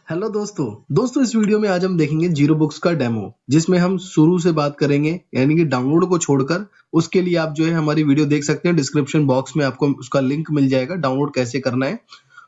Hello दोस्तों इस video में आज हम देखेंगे जीरो बुक्स का डेमो जिसमें हम शुरू से बात करेंगे यानी कि डाउनलोड को छोड़कर। उसके लिए आप जो है हमारी वीडियो देख सकते हैं, डिस्क्रिप्शन बॉक्स में आपको उसका लिंक मिल जाएगा डाउनलोड कैसे करना है।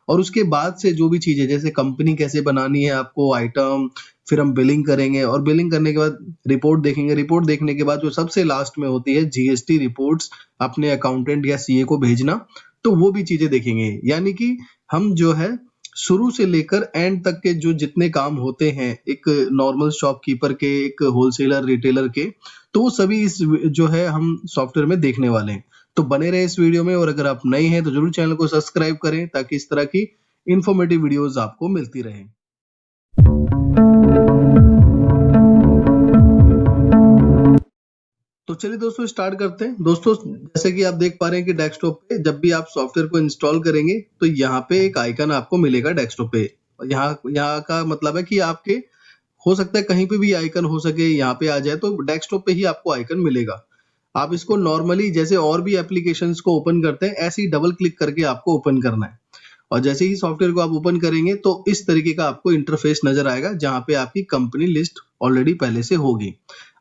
और उसके बाद से जो भी चीजें जैसे कंपनी कैसे बनानी है आपको आइटम, फिर हम बिलिंग करेंगे और बिलिंग करने के बाद रिपोर्ट देखेंगे। रिपोर्ट देखने के बाद जो सबसे लास्ट में होती है जीएसटी रिपोर्ट्स अपने अकाउंटेंट या सीए को भेजना, तो वो भी चीजें देखेंगे। यानी कि हम जो है शुरू से लेकर एंड तक के जो जितने काम होते हैं एक नॉर्मल शॉपकीपर के, एक होलसेलर रिटेलर के, तो वो सभी इस जो है हम सॉफ्टवेयर में देखने वाले हैं। तो बने रहे इस वीडियो में, और अगर आप नए हैं तो जरूर चैनल को सब्सक्राइब करें ताकि इस तरह की इंफॉर्मेटिव वीडियोस आपको मिलती रहे। तो चलिए दोस्तों स्टार्ट करते हैं। दोस्तों जैसे कि आप देख पा रहे हैं कि डेस्कटॉप पे जब भी आप सॉफ्टवेयर को इंस्टॉल करेंगे तो यहाँ पे एक आइकन आपको मिलेगा डेस्कटॉप पे। यहाँ यहाँ का मतलब है कि आपके हो सकता है कहीं पे भी आइकन हो सके, यहाँ पे आ जाए तो डेस्कटॉप पे ही आपको आइकन मिलेगा। आप इसको नॉर्मली जैसे और भी एप्लीकेशंस को ओपन करते हैं ऐसे ही डबल क्लिक करके आपको ओपन करना है। और जैसे ही सॉफ्टवेयर को आप ओपन करेंगे तो इस तरीके का आपको इंटरफेस नजर आएगा जहां पे आपकी कंपनी लिस्ट ऑलरेडी पहले से होगी।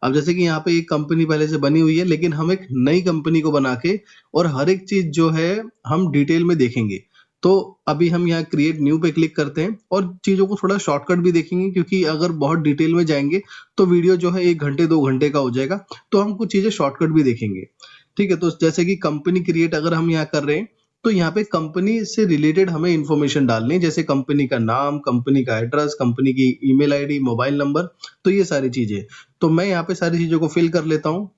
अब जैसे कि यहाँ पे एक कंपनी पहले से बनी हुई है, लेकिन हम एक नई कंपनी को बना के और हर एक चीज जो है हम डिटेल में देखेंगे। तो अभी हम यहाँ क्रिएट न्यू पे क्लिक करते हैं और चीजों को थोड़ा शॉर्टकट भी देखेंगे, क्योंकि अगर बहुत डिटेल में जाएंगे तो वीडियो जो है 1 घंटे 2 घंटे का हो जाएगा। तो हम कुछ चीजें शॉर्टकट भी देखेंगे। ठीक है, तो जैसे कि कंपनी क्रिएट अगर हम यहाँ कर रहे हैं तो यहाँ पे कंपनी से रिलेटेड हमें इंफॉर्मेशन डालनी है, जैसे कंपनी का नाम, कंपनी का एड्रेस, कंपनी की ईमेल आईडी, मोबाइल नंबर, तो ये सारी चीजें। तो मैं यहाँ पे सारी चीजों को फिल कर लेता हूँ।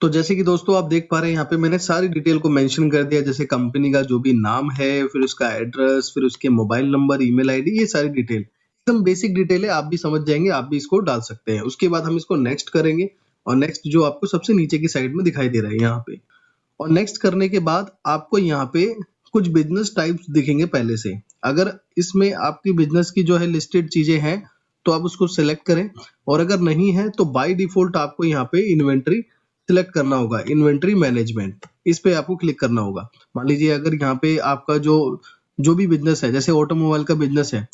तो जैसे कि दोस्तों आप देख पा रहे हैं यहाँ पे मैंने सारी डिटेल को मेंशन कर दिया, जैसे कंपनी का जो भी नाम है, फिर उसका एड्रेस, फिर उसके मोबाइल नंबर, ईमेल आईडी, ये सारी डिटेल एकदम बेसिक डिटेल है, आप भी समझ जाएंगे, आप भी इसको डाल सकते हैं। उसके बाद हम इसको नेक्स्ट करेंगे और नेक्स्ट जो आपको सबसे नीचे की साइड में दिखाई दे रहा है यहाँ पे। और नेक्स्ट करने के बाद आपको यहाँ पे कुछ बिजनेस टाइप्स दिखेंगे पहले से। अगर इसमें आपकी बिजनेस की जो है लिस्टेड चीजें हैं तो आप उसको सिलेक्ट करें, और अगर नहीं है तो बाय डिफॉल्ट आपको यहाँ पे इन्वेंट्री सिलेक्ट करना होगा, इन्वेंट्री मैनेजमेंट, इस पे आपको क्लिक करना होगा। मान लीजिए अगर यहाँ पे आपका जो जो भी बिजनेस है, जैसे ऑटोमोबाइल का बिजनेस है,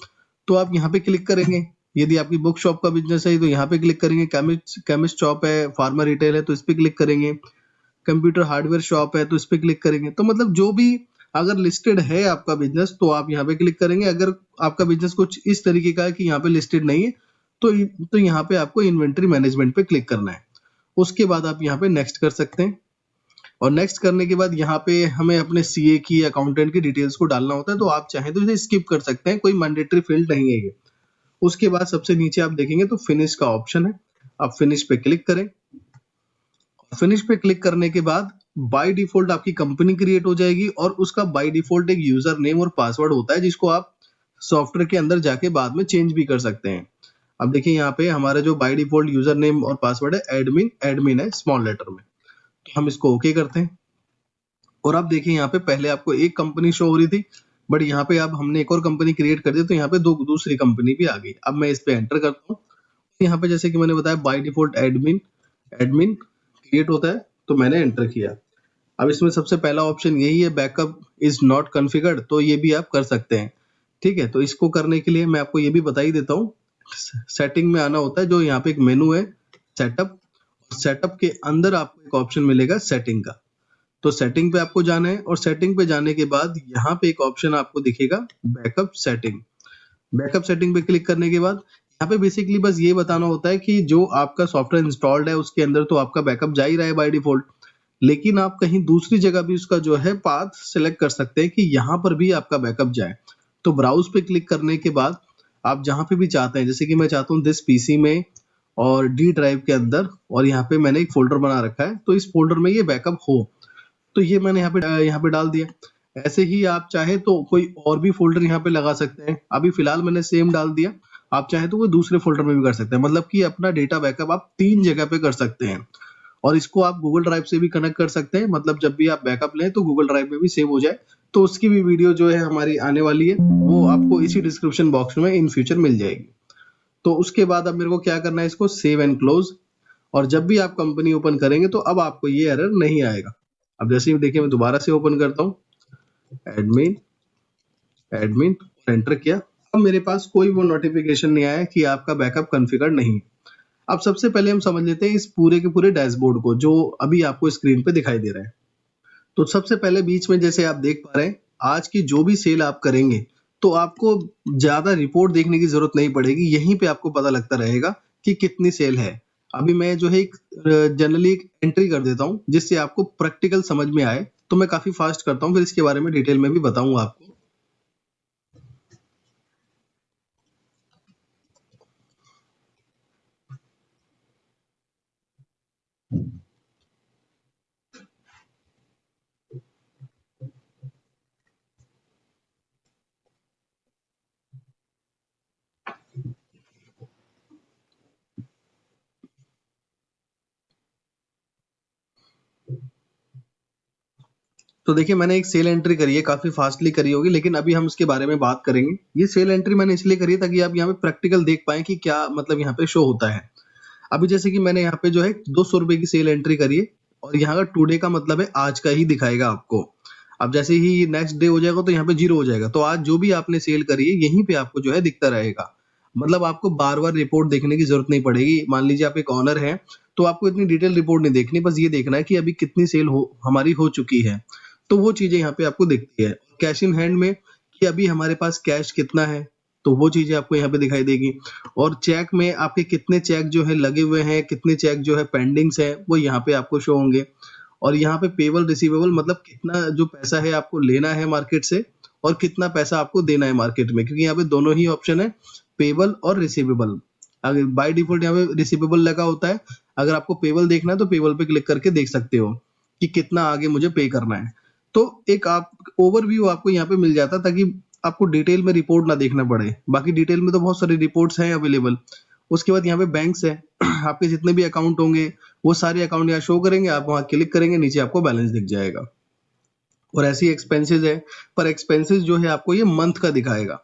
तो आप यहाँ पे क्लिक करेंगे। यदि आपकी बुक शॉप का बिजनेस है तो यहाँ पे क्लिक करेंगे। केमिस्ट शॉप है, फार्मा रिटेल है तो इस पे क्लिक करेंगे। कंप्यूटर हार्डवेयर शॉप है तो इस पे क्लिक करेंगे। तो मतलब जो भी अगर लिस्टेड है आपका बिजनेस तो आप यहाँ पे क्लिक करेंगे। अगर आपका बिजनेस कुछ इस तरीके का है कि यहाँ पे लिस्टेड नहीं है तो यहाँ पे आपको इन्वेंट्री मैनेजमेंट पे क्लिक करना है। उसके बाद आप यहाँ पे नेक्स्ट कर सकते हैं, और नेक्स्ट करने के बाद यहाँ पे हमें अपने सीए की, अकाउंटेंट की डिटेल्स को डालना होता है, तो आप चाहें तो इसे स्किप कर सकते हैं, कोई मैंडेटरी फील्ड नहीं है ये। उसके बाद सबसे नीचे आप देखेंगे तो फिनिश का ऑप्शन है, आप फिनिश पे क्लिक करें। फिनिश पे क्लिक करने के बाद बाय डिफॉल्ट आपकी कंपनी क्रिएट हो जाएगी, और उसका बाय डिफॉल्ट एक यूजर नेम और पासवर्ड होता है जिसको आप सॉफ्टवेयर के अंदर जाके बाद में चेंज भी कर सकते हैं। अब देखिए यहाँ पे हमारा जो बाय डिफॉल्ट यूजर नेम और पासवर्ड है एडमिन एडमिन है स्मॉल लेटर में, तो हम इसको ओके करते हैं। और अब देखिए यहाँ पे पहले आपको एक कंपनी शो हो रही थी, बट यहाँ पे अब हमने एक और कंपनी क्रिएट कर दी, तो यहाँ पे दूसरी कंपनी भी आ गई। अब मैं इस पे एंटर करता हूँ, यहाँ पे जैसे कि मैंने बताया by default admin admin create होता है, तो मैंने एंटर किया। अब इसमें सबसे पहला ऑप्शन यही है, बैकअप इज नॉट कॉन्फ़िगर्ड, तो ये भी आप कर सकते हैं। ठीक है, तो इसको करने के लिए मैं आपको ये भी बता ही देता हूँ, सेटिंग में आना होता है, जो यहाँ पे एक मेनू है सेटअप, सेटअप के अंदर आपको एक ऑप्शन मिलेगा सेटिंग का, तो सेटिंग पे आपको जाना है और सेटिंग पे जाने के बाद यहाँ पे एक ऑप्शन आपको दिखेगा बैकअप सेटिंग। बैकअप सेटिंग पे क्लिक करने के बाद यहाँ पे बेसिकली बस ये बताना होता है कि जो आपका सॉफ्टवेयर इंस्टॉल्ड है उसके अंदर तो आपका बैकअप जा ही रहा है बाय डिफॉल्ट, लेकिन आप कहीं दूसरी जगह भी उसका जो है पाथ सिलेक्ट कर सकते हैं कि यहाँ पर भी आपका बैकअप जाए। तो ब्राउज पे क्लिक करने के बाद आप जहाँ पे भी चाहते हैं, जैसे कि मैं चाहता हूँ दिस पीसी में और डी ड्राइव के अंदर, और यहाँ पे मैंने एक फोल्डर बना रखा है, तो इस फोल्डर में ये बैकअप हो, तो ये मैंने यहाँ पे डाल दिया। ऐसे ही आप चाहे तो कोई और भी फोल्डर यहाँ पे लगा सकते हैं, अभी फिलहाल मैंने सेम डाल दिया, आप चाहे तो कोई दूसरे फोल्डर में भी कर सकते हैं, मतलब कि अपना डेटा बैकअप आप 3 जगह पे कर सकते हैं। और इसको आप गूगल ड्राइव से भी कनेक्ट कर सकते हैं, मतलब जब भी आप बैकअप लें तो गूगल ड्राइव में भी सेव हो जाए, तो उसकी भी वीडियो जो है हमारी आने वाली है, वो आपको इसी डिस्क्रिप्शन बॉक्स में इन फ्यूचर मिल जाएगी। तो उसके बाद अब मेरे को क्या करना है, इसको सेव एंड क्लोज, और जब भी आप कंपनी ओपन करेंगे तो अब आपको ये एरर नहीं आएगा। अब जैसे ही देखिए मैं दोबारा से ओपन करता हूँ, एडमिन एडमिन एंटर किया, अब मेरे पास कोई वो नोटिफिकेशन नहीं आया कि आपका बैकअप कॉन्फ़िगर नहीं है। अब सबसे पहले हम समझ लेते हैं इस पूरे के पूरे डैशबोर्ड को, जो अभी आपको स्क्रीन पे दिखाई दे रहा है। तो सबसे पहले बीच में जैसे आप देख पा रहे हैं, आज की जो भी सेल आप करेंगे तो आपको ज्यादा रिपोर्ट देखने की जरूरत नहीं पड़ेगी, यहीं पे आपको पता लगता रहेगा कि कितनी सेल है। अभी मैं जो है एक जनरली एक एंट्री कर देता हूँ जिससे आपको प्रैक्टिकल समझ में आए, तो मैं काफी फास्ट करता हूँ, फिर इसके बारे में डिटेल में भी बताऊंगा आपको। तो देखिए मैंने एक सेल एंट्री करी है, काफी फास्टली करी होगी, लेकिन अभी हम उसके बारे में बात करेंगे। ये सेल एंट्री मैंने इसलिए करी है ताकि आप यहाँ पे प्रैक्टिकल देख पाए कि क्या मतलब यहाँ पे शो होता है। अभी जैसे कि मैंने यहाँ पे जो है 200 रुपए की सेल एंट्री करी है, और यहाँ का टुडे का मतलब है आज का ही दिखाएगा आपको। अब जैसे ही नेक्स्ट डे हो जाएगा तो यहाँ पे 0 हो जाएगा, तो आज जो भी आपने सेल करी है यहीं पे आपको जो है दिखता रहेगा। मतलब आपको बार बार रिपोर्ट देखने की जरूरत नहीं पड़ेगी। मान लीजिए आप एक ऑनर हैं, तो आपको इतनी डिटेल रिपोर्ट नहीं देखनी, बस ये देखना है कि अभी कितनी सेल हो हमारी हो चुकी है, तो वो चीजें यहाँ पे आपको दिखती है। कैश इन हैंड में कि अभी हमारे पास कैश कितना है, तो वो चीजें आपको यहाँ पे दिखाई देगी। और चेक में आपके कितने चेक जो है लगे हुए हैं, कितने चेक जो है पेंडिंग्स है, वो यहाँ पे आपको शो होंगे। और यहाँ पे पेबल रिसीवेबल मतलब कितना जो पैसा है आपको लेना है मार्केट से, और कितना पैसा आपको देना है मार्केट में, क्योंकि यहाँ पे दोनों ही ऑप्शन है, पेबल और रिसीवेबल। अगर बाय डिफॉल्ट यहाँ पे रिसीवेबल लगा होता है, अगर आपको पेबल देखना है तो पेबल पे क्लिक करके देख सकते हो कि कितना आगे मुझे पे करना है। तो एक आप ओवरव्यू आपको यहाँ पे मिल जाता है, ताकि आपको डिटेल में रिपोर्ट ना देखना पड़े। बाकी डिटेल में तो बहुत सारी रिपोर्ट्स हैं अवेलेबल। उसके बाद यहाँ पे बैंक्स है, आपके जितने भी अकाउंट होंगे वो सारे अकाउंट यहाँ शो करेंगे, आप वहाँ क्लिक करेंगे, नीचे आपको बैलेंस दिख जाएगा। और ऐसी एक्सपेंसेस है, पर एक्सपेंसेस जो है आपको ये मंथ का दिखाएगा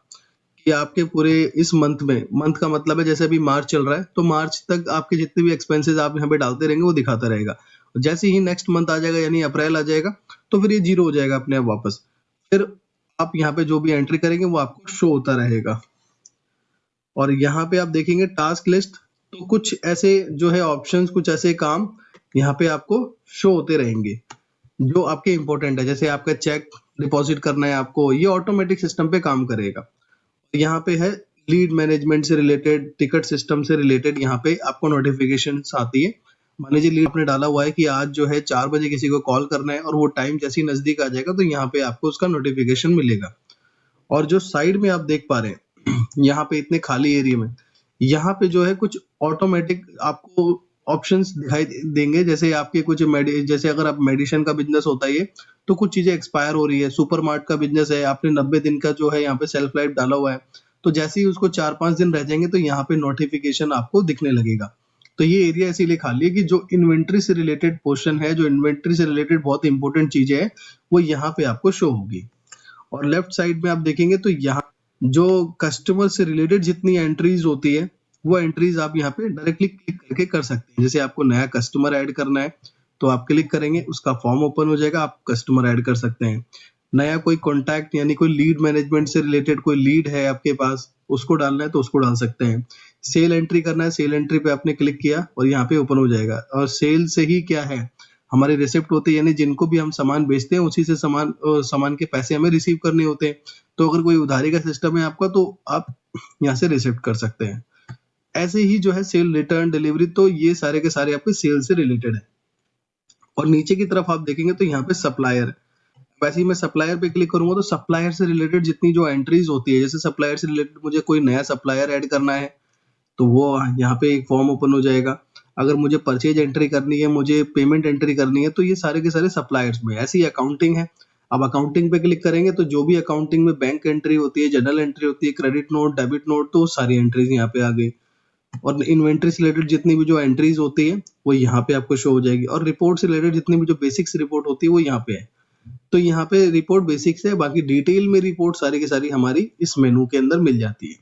कि आपके पूरे इस मंथ में, मंथ का मतलब है जैसे अभी मार्च चल रहा है तो मार्च तक आपके जितने भी एक्सपेंसेस आप यहाँ पे डालते रहेंगे वो दिखाता रहेगा। जैसे ही नेक्स्ट मंथ आ जाएगा यानी अप्रैल आ जाएगा, तो फिर ये 0 हो जाएगा अपने आप वापस। फिर आप यहाँ पे जो भी एंट्री करेंगे वो आपको शो होता रहेगा। और यहाँ पे आप देखेंगे टास्क लिस्ट, तो कुछ ऐसे जो है ऑप्शंस, कुछ ऐसे काम यहाँ पे आपको शो होते रहेंगे जो आपके इंपॉर्टेंट है। जैसे आपका चेक डिपॉजिट करना है आपको, ये ऑटोमेटिक सिस्टम पे काम करेगा। यहाँ पे है लीड मैनेजमेंट से रिलेटेड, टिकट सिस्टम से रिलेटेड, यहाँ पे आपको नोटिफिकेशन आती है। मान लीजिए लीड आपने डाला हुआ है कि आज जो है 4 बजे किसी को कॉल करना है, और वो टाइम जैसे ही नजदीक आ जाएगा तो यहाँ पे आपको उसका नोटिफिकेशन मिलेगा। और जो साइड में आप देख पा रहे हैं यहाँ पे इतने खाली एरिया में, यहाँ पे जो है कुछ ऑटोमेटिक आपको ऑप्शंस दिखाई देंगे। जैसे आपके कुछ जैसे अगर आप मेडिसिन का बिजनेस होता है ये, तो कुछ चीजें एक्सपायर हो रही है। सुपरमार्ट का बिजनेस है, आपने 90 दिन का जो है यहाँ पे सेल्फ लाइफ डाला हुआ है, तो जैसे ही उसको 4-5 दिन रह जाएंगे तो यहाँ पे नोटिफिकेशन आपको दिखने लगेगा। तो ये एरिया इसीलिए खाली है कि जो इन्वेंट्री से रिलेटेड पोर्शन है, जो इन्वेंट्री से रिलेटेड बहुत इंपॉर्टेंट चीजें है, वो यहाँ पे आपको शो होगी। और लेफ्ट साइड में आप देखेंगे तो यहाँ जो कस्टमर से रिलेटेड जितनी एंट्रीज होती है, वो एंट्रीज आप यहाँ पे डायरेक्टली क्लिक करके कर सकते हैं। जैसे आपको नया कस्टमर ऐड करना है तो आप क्लिक करेंगे, उसका फॉर्म ओपन हो जाएगा, आप कस्टमर ऐड कर सकते हैं। नया कोई कॉन्टैक्ट यानी कोई लीड मैनेजमेंट से रिलेटेड कोई लीड है आपके पास, उसको डालना है तो उसको डाल सकते हैं। सेल एंट्री करना है, सेल एंट्री पे आपने क्लिक किया और यहाँ पे ओपन हो जाएगा। और सेल से ही क्या है, हमारी रिसिप्ट होती है, यानी जिनको भी हम सामान बेचते हैं उसी से सामान के पैसे हमें रिसीव करने होते हैं। तो अगर कोई उधारी का सिस्टम है आपका तो आप यहाँ से रिसिप्ट कर सकते हैं। ऐसे ही जो है सेल, रिटर्न, डिलीवरी, तो ये सारे के सारे आपके सेल से रिलेटेड है। और नीचे की तरफ आप देखेंगे तो यहाँ पे सप्लायर, वैसे ही मैं सप्लायर पे क्लिक करूंगा तो सप्लायर से रिलेटेड जितनी जो एंट्रीज होती है, जैसे सप्लायर से रिलेटेड मुझे कोई नया सप्लायर ऐड करना है तो वो यहाँ पे एक फॉर्म ओपन हो जाएगा। अगर मुझे परचेज एंट्री करनी है, मुझे पेमेंट एंट्री करनी है, तो ये सारे के सारे सप्लायर्स में। ऐसी अकाउंटिंग है, अब अकाउंटिंग पे क्लिक करेंगे तो जो भी अकाउंटिंग में बैंक एंट्री होती है, जर्नल एंट्री होती है, क्रेडिट नोट, डेबिट नोट, तो सारी एंट्रीज यहाँ पे आ गई। और इन्वेंट्री से रिलेटेड जितनी भी जो एंट्रीज होती है वो यहाँ पे आपको शो हो जाएगी। और रिपोर्ट से रिलेटेड जितनी भी जो बेसिक्स रिपोर्ट होती है वो यहाँ पे है। तो यहाँ पे रिपोर्ट बेसिक्स है, बाकी डिटेल में रिपोर्ट सारी की सारी हमारी इस मेनू के अंदर मिल जाती है।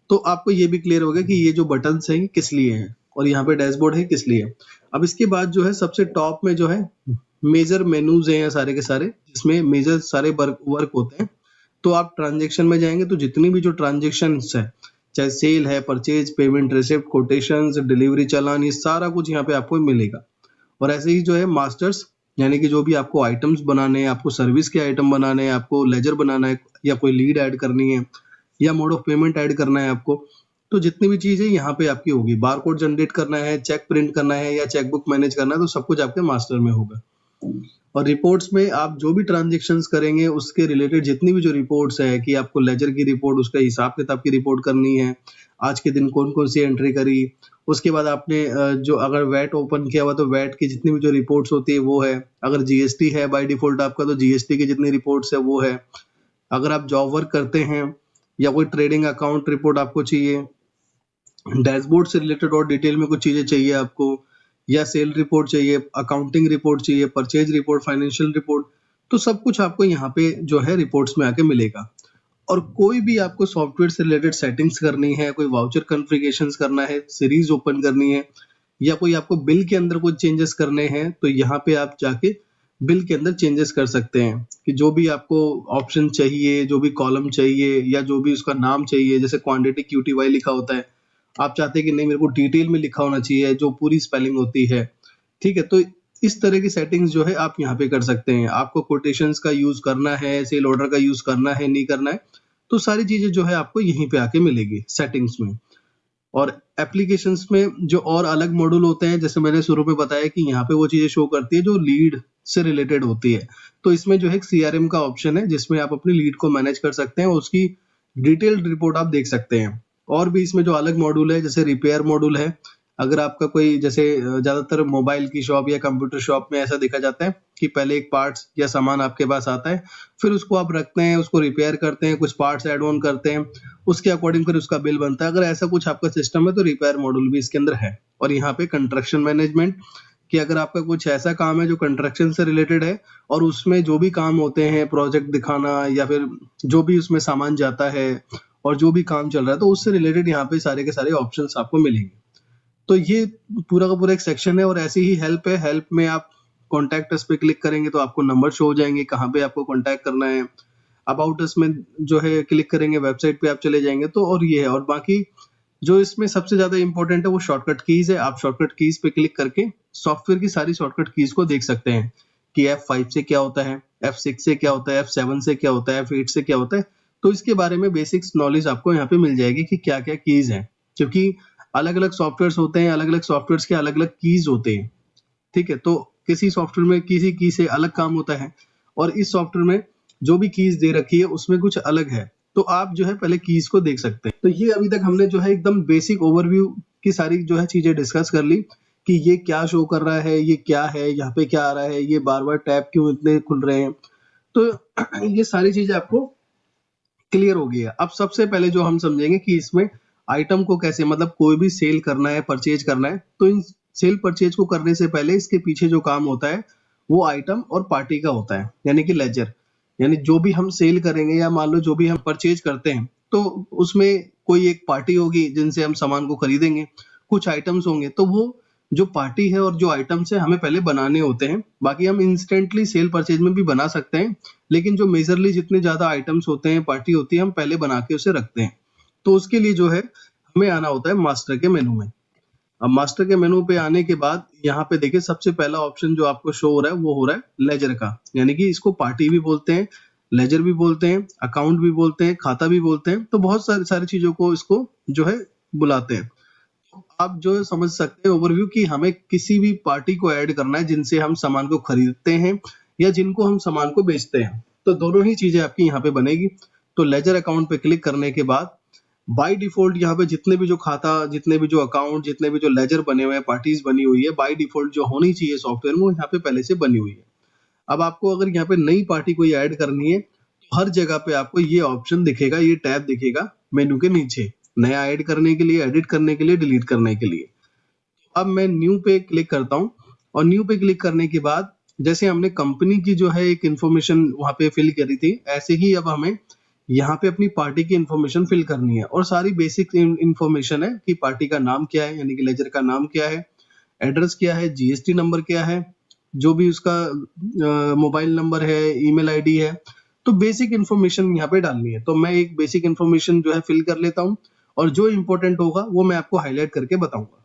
तो आपको ये भी क्लियर होगा कि ये जो बटन्स हैं ये किस लिए हैं और यहाँ पे डैशबोर्ड है किस लिए। अब इसके बाद जो है सबसे टॉप में जो है मेजर मेनूज हैं सारे के सारे, जिसमें मेजर सारे वर्क होते हैं। तो आप ट्रांजेक्शन में जाएंगे तो जितनी भी जो ट्रांजेक्शन है, चाहे सेल है, purchase, payment, receipt, quotations, delivery, चालान, ये सारा कुछ यहाँ पे आपको मिलेगा। और ऐसे ही जो है मास्टर्स, यानी कि जो भी आपको आइटम्स बनाने हैं, आपको सर्विस के आइटम बनाने हैं, आपको लेजर बनाना है या कोई लीड ऐड करनी है या मोड ऑफ पेमेंट ऐड करना है आपको, तो जितनी भी चीजें यहाँ पे आपकी होगी, बारकोड जनरेट करना है, चेक प्रिंट करना है या चेकबुक मैनेज करना है, तो सब कुछ आपके मास्टर में होगा। और रिपोर्ट्स में आप जो भी ट्रांजेक्शन्स करेंगे उसके रिलेटेड जितनी भी जो रिपोर्ट्स है, कि आपको लेजर की रिपोर्ट, उसका हिसाब किताब की रिपोर्ट करनी है, आज के दिन कौन कौन सी एंट्री करी, उसके बाद आपने जो अगर वैट ओपन किया हुआ तो वैट की जितनी भी जो रिपोर्ट्स होती है वो है, अगर जीएसटी है बाय डिफॉल्ट आपका तो जीएसटी की जितनी रिपोर्ट्स है वो है, अगर आप जॉब वर्क करते हैं या कोई ट्रेडिंग अकाउंट रिपोर्ट आपको चाहिए, डैशबोर्ड से रिलेटेड और डिटेल में कुछ चीजें चाहिए आपको, या सेल रिपोर्ट चाहिए, अकाउंटिंग रिपोर्ट चाहिए, परचेज रिपोर्ट, फाइनेंशियल रिपोर्ट, तो सब कुछ आपको यहाँ पे जो है रिपोर्ट्स में आके मिलेगा। और कोई भी आपको सॉफ्टवेयर से रिलेटेड सेटिंग्स करनी है, कोई वाउचर कॉन्फ़िगरेशंस करना है, सीरीज ओपन करनी है, या कोई आपको बिल के अंदर कुछ चेंजेस करने हैं, तो यहाँ पे आप जाके बिल के अंदर चेंजेस कर सकते हैं। कि जो भी आपको ऑप्शन चाहिए, जो भी कॉलम चाहिए या जो भी उसका नाम चाहिए, जैसे क्वांटिटी QTY लिखा होता है, आप चाहते हैं कि नहीं मेरे को डिटेल में लिखा होना चाहिए, जो पूरी स्पेलिंग होती है, ठीक है, तो इस तरह की सेटिंग्स जो है आप यहाँ पे कर सकते हैं। आपको कोटेशंस का यूज करना है, सेल ऑर्डर का यूज करना है, नहीं करना है, तो सारी चीजें जो है आपको यहीं पे आके मिलेगी सेटिंग्स में। और एप्लीकेशंस में जो और अलग मॉड्यूल होते हैं, जैसे मैंने शुरू में बताया कि यहाँ पे वो चीजें शो करती है जो लीड से रिलेटेड होती है। तो इसमें जो है एक CRM का ऑप्शन है जिसमें आप अपनी लीड को मैनेज कर सकते हैं, उसकी डिटेल्ड रिपोर्ट आप देख सकते हैं। और भी इसमें जो अलग मॉड्यूल है, जैसे रिपेयर मॉड्यूल है, अगर आपका कोई जैसे ज्यादातर मोबाइल की शॉप या कंप्यूटर शॉप में ऐसा देखा जाता है कि पहले एक पार्ट्स या सामान आपके पास आता है, फिर उसको आप रखते हैं, उसको रिपेयर करते हैं, कुछ पार्ट्स ऐड ऑन करते हैं, उसके अकॉर्डिंग फिर उसका बिल बनता है। अगर ऐसा कुछ आपका सिस्टम है तो रिपेयर मॉड्यूल भी इसके अंदर है। और यहाँ पे कंस्ट्रक्शन मैनेजमेंट, कि अगर आपका कुछ ऐसा काम है जो कंस्ट्रक्शन से रिलेटेड है और उसमें जो भी काम होते हैं, प्रोजेक्ट दिखाना या फिर जो भी उसमें सामान जाता है और जो भी काम चल रहा है, तो उससे रिलेटेड यहाँ पे सारे के सारे ऑप्शंस आपको मिलेंगे। तो ये पूरा का पूरा एक सेक्शन है। और ऐसी ही हेल्प है, हेल्प में आप कॉन्टैक्ट अस पे क्लिक करेंगे तो आपको नंबर शो हो जाएंगे कहाँ पे आपको कॉन्टैक्ट करना है। अबाउट अस में जो है क्लिक करेंगे, वेबसाइट पे आप चले जाएंगे, तो और ये है। और बाकी जो इसमें सबसे ज्यादा इंपॉर्टेंट है वो शॉर्टकट कीज है। आप शॉर्टकट कीज पे क्लिक करके सॉफ्टवेयर की सारी शॉर्टकट कीज को देख सकते हैं कि F5 से क्या होता है, F6 से क्या होता है, F7 से क्या होता है, F8 से क्या होता है। तो इसके बारे में बेसिक्स नॉलेज आपको यहाँ पे मिल जाएगी कि क्या क्या कीज है, क्योंकि अलग अलग सॉफ्टवेयर होते हैं, अलग अलग सॉफ्टवेयर के अलग अलग कीज होते हैं, ठीक है। तो किसी सॉफ्टवेयर में किसी की से अलग काम होता है और इस सॉफ्टवेयर में जो भी कीज दे रखी है उसमें कुछ अलग है, तो आप जो है पहले कीज को देख सकते हैं। तो ये अभी तक हमने जो है एकदम बेसिक ओवरव्यू की सारी जो है चीजें डिस्कस कर ली कि ये क्या शो कर रहा है, ये क्या है, यहाँ पे क्या आ रहा है, ये बार बार टैब क्यों इतने खुल रहे हैं। तो ये सारी चीजें आपको क्लियर हो गया। अब सबसे पहले जो हम समझेंगे कि इसमें आइटम को कैसे, मतलब कोई भी सेल करना है, परचेज करना है, तो इन सेल परचेज को करने से पहले इसके पीछे जो काम होता है वो आइटम और पार्टी का होता है, यानी कि लेजर। यानी जो भी हम सेल करेंगे या मान लो जो भी हम परचेज करते हैं, तो उसमें कोई एक पार्टी होगी जिनसे हम सामान को खरीदेंगे, कुछ आइटम्स होंगे, तो वो जो पार्टी है और जो आइटम्स है हमें पहले बनाने होते हैं। बाकी हम इंस्टेंटली सेल परचेज में भी बना सकते हैं, लेकिन जो मेजरली जितने ज्यादा आइटम्स होते हैं, पार्टी होती है, हम पहले बना के उसे रखते हैं। तो उसके लिए जो है हमें आना होता है मास्टर के मेनू में। अब मास्टर के मेनू पे आने के बाद यहाँ पे देखिए सबसे पहला ऑप्शन जो आपको शो हो रहा है वो हो रहा है लेजर का, यानी कि इसको पार्टी भी बोलते हैं, लेजर भी बोलते हैं, अकाउंट भी बोलते हैं, खाता भी बोलते हैं, तो बहुत सारी सारी चीजों को इसको जो है बुलाते हैं। आप जो है समझ सकते हैं ओवरव्यू कि हमें किसी भी पार्टी को ऐड करना है जिनसे हम सामान को खरीदते हैं या जिनको हम सामान को बेचते हैं, तो दोनों ही चीजें आपकी यहाँ पे बनेगी। तो लेजर अकाउंट पे क्लिक करने के बाद बाय डिफॉल्ट यहाँ पे जितने भी जो खाता, जितने भी जो अकाउंट, जितने भी जो लेजर बने हुए हैं, पार्टीज बनी हुई है, बाय डिफॉल्ट जो होनी चाहिए सॉफ्टवेयर में वो यहाँ पे पहले से बनी हुई है। अब आपको अगर यहाँ पे नई पार्टी कोई ऐड करनी है, तो हर जगह पे आपको ये ऑप्शन दिखेगा, ये टैब दिखेगा मेनू के नीचे, नया ऐड करने के लिए, एडिट करने के लिए, डिलीट करने के लिए। अब मैं न्यू पे क्लिक करता हूँ, और न्यू पे क्लिक करने के बाद जैसे हमने कंपनी की जो है एक इंफॉर्मेशन वहां पे फिल करी थी, ऐसे ही अब हमें यहाँ पे अपनी पार्टी की इंफॉर्मेशन फिल करनी है, और सारी बेसिक इंफॉर्मेशन है कि पार्टी का नाम क्या है, यानी कि लेजर का नाम क्या है, एड्रेस क्या है, जीएसटी नंबर क्या है, जो भी उसका मोबाइल नंबर है, ईमेल आईडी है, तो बेसिक इन्फॉर्मेशन यहाँ पे डालनी है। तो मैं एक बेसिक इन्फॉर्मेशन जो है फिल कर लेता हूँ, और जो इंपॉर्टेंट होगा वो मैं आपको हाईलाइट करके बताऊंगा।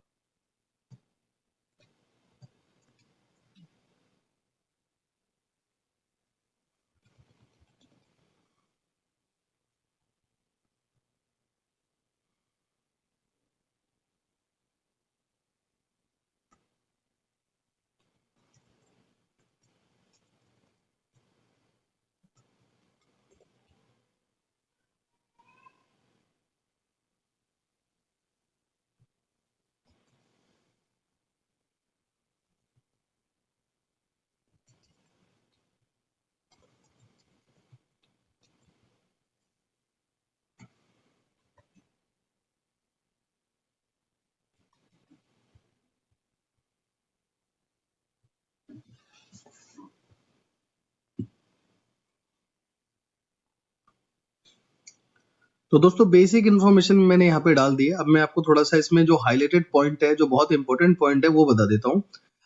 तो दोस्तों बेसिक इन्फॉर्मेशन मैंने यहाँ पे डाल दी है। अब मैं आपको थोड़ा सा इसमें जो हाईलाइटेड पॉइंट है, जो बहुत इंपॉर्टेंट पॉइंट है, वो बता देता हूँ।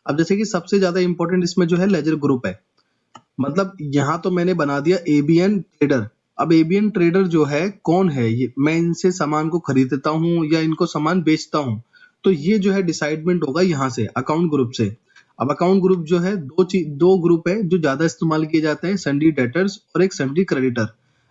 अब जैसे कि सबसे ज्यादा इंपॉर्टेंट इसमें जो है लेजर ग्रुप है। मतलब यहाँ तो मैंने बना दिया एबीएन ट्रेडर। अब एबीएन ट्रेडर जो है कौन है, ये मैं इनसे सामान को खरीदता हूँ या इनको सामान बेचता हूँ, तो ये जो है डिसाइडमेंट होगा यहाँ से अकाउंट ग्रुप से। अब अकाउंट ग्रुप जो है दो ग्रुप है जो ज्यादा इस्तेमाल किए जाते हैं, सन्डी डेटर्स और एक सन्डी क्रेडिटर।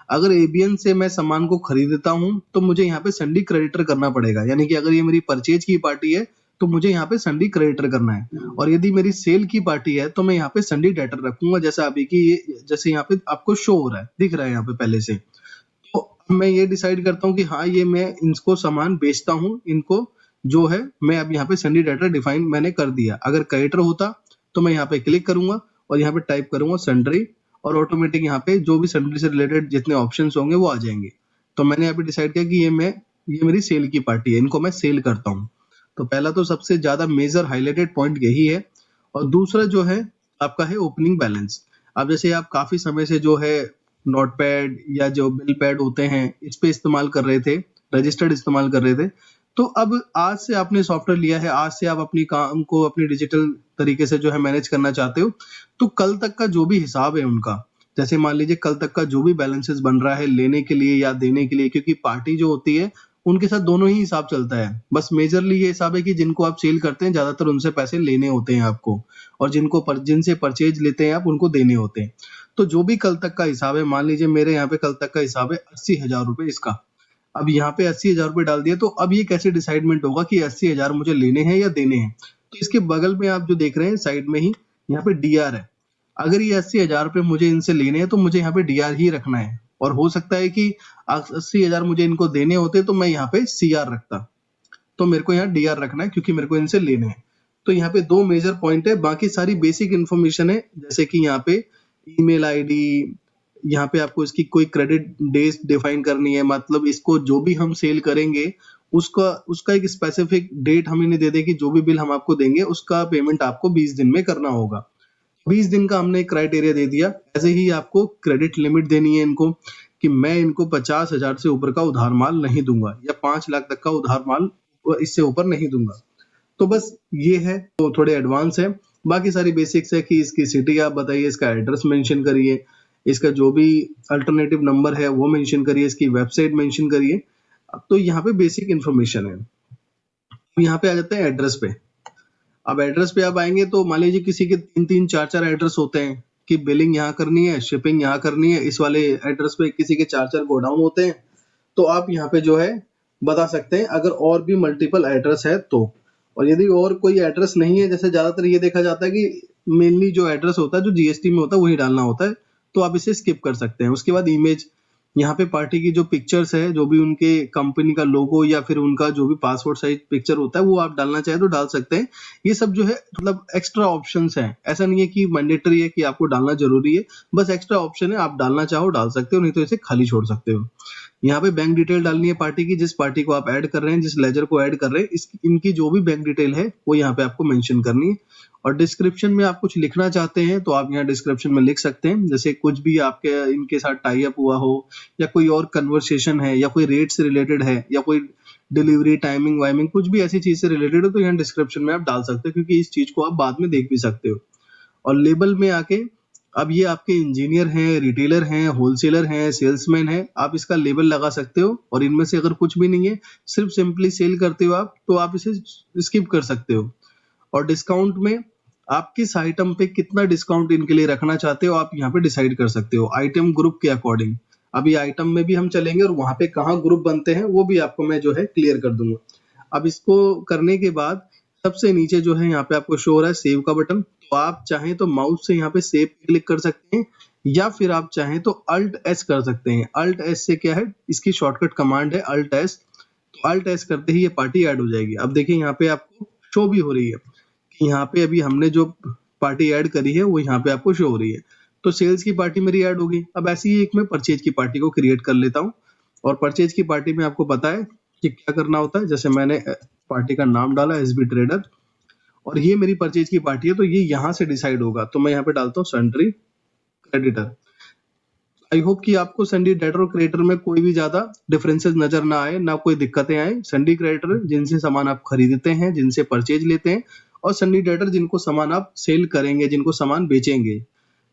अगर एबीएन से मैं सामान को खरीदता हूँ तो मुझे यहाँ पे सन्डी क्रेडिटर करना पड़ेगा, यानी कि अगर ये मेरी परचेज की पार्टी है तो मुझे यहाँ पे सन्डी क्रेडिटर करना है, और यदि मेरी सेल की पार्टी है तो मैं यहाँ पे सन्डी डेटर रखूंगा, जैसा अभी की ये जैसे यहाँ पे आपको शो हो रहा है, दिख रहा है यहाँ पे पहले से। तो अब मैं ये डिसाइड करता हूँ कि हाँ ये मैं इनको सामान बेचता हूँ, इनको जो है मैं अब यहाँ पे सन्डी डेटर डिफाइन मैंने कर दिया। अगर क्रेडिटर होता तो मैं यहाँ पे क्लिक करूंगा और यहाँ पे टाइप करूंगा सन्ड्री, और ऑटोमेटिक यहाँ पे जो भी सन्ड्री से रिलेटेड जितने ऑप्शंस होंगे वो आ जाएंगे। तो मैंने यहाँ पे डिसाइड किया कि ये मेरी सेल की पार्टी है, इनको मैं सेल करता हूँ। तो पहला तो सबसे ज्यादा मेजर हाईलाइटेड पॉइंट यही है। और दूसरा जो है आपका है ओपनिंग बैलेंस। अब जैसे आप काफी समय से जो है नोटपैड या जो बिल पैड होते हैं इस पे इस्तेमाल कर रहे थे, रजिस्टर्ड इस्तेमाल कर रहे थे, तो अब आज से आपने सॉफ्टवेयर लिया है, आज से आप अपनी काम को अपनी डिजिटल तरीके से जो है मैनेज करना चाहते हो, तो कल तक का जो भी हिसाब है उनका, जैसे मान लीजिए कल तक का जो भी बैलेंसेस बन रहा है लेने के लिए या देने के लिए, क्योंकि पार्टी जो होती है उनके साथ दोनों ही हिसाब चलता है। बस मेजरली ये हिसाब है कि जिनको आप सेल करते हैं ज्यादातर उनसे पैसे लेने होते हैं आपको, और जिनसे परचेज लेते हैं आप उनको देने होते हैं। तो जो भी कल तक का हिसाब है, मान लीजिए मेरे यहाँ पे कल तक का हिसाब है 80,000 रुपए इसका। अब यहाँ पे 80,000 रुपए डाल दिया, तो अब ये कैसे डिसाइडमेंट होगा कि 80,000 मुझे लेने हैं या देने हैं। तो इसके बगल में आप जो देख रहे हैं साइड में ही यहाँ पे डीआर है। अगर ये 80,000 रुपए मुझे इनसे लेने हैं तो मुझे यहाँ पे डीआर ही रखना है, और हो सकता है कि 80,000 मुझे इनको देने होते तो मैं यहाँ पे सीआर रखता। तो मेरे को यहाँ डीआर रखना है क्योंकि मेरे को इनसे लेने हैं। तो यहाँ पे दो मेजर पॉइंट है, बाकी सारी बेसिक इन्फॉर्मेशन है, जैसे कि यहाँ पे ईमेल आईडी, यहाँ पे आपको इसकी कोई क्रेडिट डेज डिफाइन करनी है, मतलब इसको जो भी हम सेल करेंगे उसका उसका एक स्पेसिफिक डेट हम इन्हें दे दें कि जो भी बिल हम आपको देंगे उसका पेमेंट आपको 20 दिन में करना होगा। 20 दिन का हमने क्राइटेरिया दे दिया। ऐसे ही आपको क्रेडिट लिमिट देनी है इनको कि मैं इनको 50,000 से ऊपर का उधार माल नहीं दूंगा या 5 लाख तक का उधार माल इससे ऊपर नहीं दूंगा। तो बस ये है, तो थोड़े एडवांस है। बाकी सारी बेसिक्स है कि इसकी सिटी आप बताइए, इसका एड्रेस मेंशन करिए, इसका जो भी अल्टरनेटिव नंबर है वो मेंशन करिए, इसकी वेबसाइट मेंशन करिए। तो यहाँ पे बेसिक इन्फॉर्मेशन है। यहाँ पे आ जाते हैं एड्रेस पे। अब एड्रेस पे आप आएंगे तो मान लीजिए किसी के 3-3 4-4 एड्रेस होते हैं कि बिलिंग यहाँ करनी है, शिपिंग यहाँ करनी है, इस वाले एड्रेस पे किसी के 4-4 गोडाउन होते हैं। तो आप यहाँ पे जो है बता सकते हैं अगर और भी मल्टीपल एड्रेस है तो। और यदि और कोई एड्रेस नहीं है, जैसे ज्यादातर ये देखा जाता है कि मेनली जो एड्रेस होता है जो जीएसटी में होता है वही डालना होता है, तो आप इसे स्किप कर सकते हैं। उसके बाद इमेज, यहाँ पे पार्टी की जो पिक्चर्स है, जो भी उनके कंपनी का लोगो या फिर उनका जो भी पासपोर्ट साइज पिक्चर होता है वो आप डालना चाहे तो डाल सकते हैं। ये सब जो है मतलब एक्स्ट्रा ऑप्शंस हैं, ऐसा नहीं है कि मैंडेटरी है कि आपको डालना जरूरी है, बस एक्स्ट्रा ऑप्शन है, आप डालना चाहो डाल सकते हो, नहीं तो इसे खाली छोड़ सकते हो। यहाँ पे बैंक डिटेल डालनी है पार्टी की, जिस पार्टी को आप ऐड कर रहे हैं, जिस लेजर को ऐड कर रहे हैं, इनकी जो भी बैंक डिटेल है वो यहाँ पे आपको मेंशन करनी है। और डिस्क्रिप्शन में आप कुछ लिखना चाहते हैं तो आप यहाँ डिस्क्रिप्शन में लिख सकते हैं, जैसे कुछ भी आपके इनके साथ टाई अप हुआ हो या कोई और कन्वर्सेशन है या कोई रेट से रिलेटेड है या कोई डिलीवरी टाइमिंग वाइमिंग कुछ भी ऐसी चीज से रिलेटेड हो तो यहाँ डिस्क्रिप्शन में आप डाल सकते हो, क्योंकि इस चीज को आप बाद में देख भी सकते हो। और लेबल में आके, अब ये आपके इंजीनियर हैं, रिटेलर हैं, होलसेलर हैं, सेल्समैन हैं, आप इसका लेबल लगा सकते हो। और इनमें से अगर कुछ भी नहीं है, सिर्फ सिंपली सेल करते हो आप, तो आप इसे स्किप कर सकते हो। और डिस्काउंट में आप किस आइटम पे कितना डिस्काउंट इनके लिए रखना चाहते हो आप यहाँ पे डिसाइड कर सकते हो आइटम ग्रुप के अकॉर्डिंग। अभी आइटम में भी हम चलेंगे और वहां पे कहाँ ग्रुप बनते हैं वो भी आपको मैं जो है क्लियर कर दूंगा। अब इसको करने के बाद सबसे नीचे जो है यहाँ पे आपको शो हो रहा है सेव का बटन, तो आप चाहें तो माउस से यहाँ पे सेव पे क्लिक कर सकते हैं या फिर आप चाहें तो अल्ट एस कर सकते हैं। अल्ट एस से क्या है, इसकी शॉर्टकट कमांड है अल्ट एस, तो अल्ट एस करते ही ये पार्टी ऐड हो जाएगी। अब देखिए यहाँ पे आपको शो भी हो रही है कि यहाँ पे अभी हमने जो पार्टी ऐड करी है वो यहाँ पे आपको शो हो रही है। तो सेल्स की पार्टी मेरी ऐड होगी। अब ऐसे ही एक मैं परचेज की पार्टी को क्रिएट कर लेता हूँ। और परचेज की पार्टी में आपको पता है कि क्या करना होता है, जैसे मैंने पार्टी का नाम डाला एसबी ट्रेडर और ये मेरी परचेज की पार्टी है, तो ये यहाँ से डिसाइड होगा। तो मैं यहाँ पे डालता हूँ सन्ड्री क्रेडिटर। आई होप कि आपको सन्डी डेटर और क्रेडिटर में कोई भी ज्यादा डिफरेंसेस नजर ना आए, ना कोई दिक्कतें आए। सन्डी क्रेडिटर जिनसे सामान आप खरीदते हैं, जिनसे परचेज लेते हैं, और सन्डी डेटर जिनको सामान आप सेल करेंगे, जिनको सामान बेचेंगे,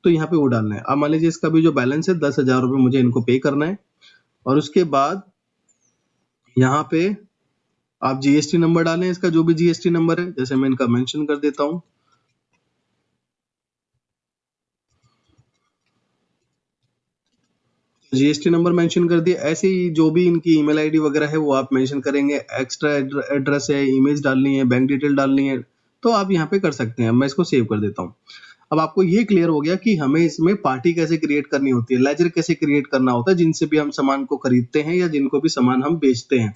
तो यहाँ पे वो डालना है। अब मान लीजिए इसका भी जो बैलेंस है 10,000 रुपये मुझे इनको पे करना है। और उसके बाद यहाँ पे आप जीएसटी नंबर डालें, इसका जो भी जीएसटी नंबर है, जैसे मैं इनका मेंशन कर देता हूँ। जीएसटी नंबर मेंशन कर दिया। ऐसे ही जो भी इनकी ईमेल आईडी वगैरह है वो आप मेंशन करेंगे। एक्स्ट्रा एड्रेस है, इमेज डालनी है, बैंक डिटेल डालनी है, तो आप यहाँ पे कर सकते हैं। मैं इसको सेव कर देता हूँ। अब आपको ये क्लियर हो गया कि हमें इसमें पार्टी कैसे क्रिएट करनी होती है, लेजर कैसे क्रिएट करना होता है, जिनसे भी हम सामान को खरीदते हैं या जिनको भी सामान हम बेचते हैं।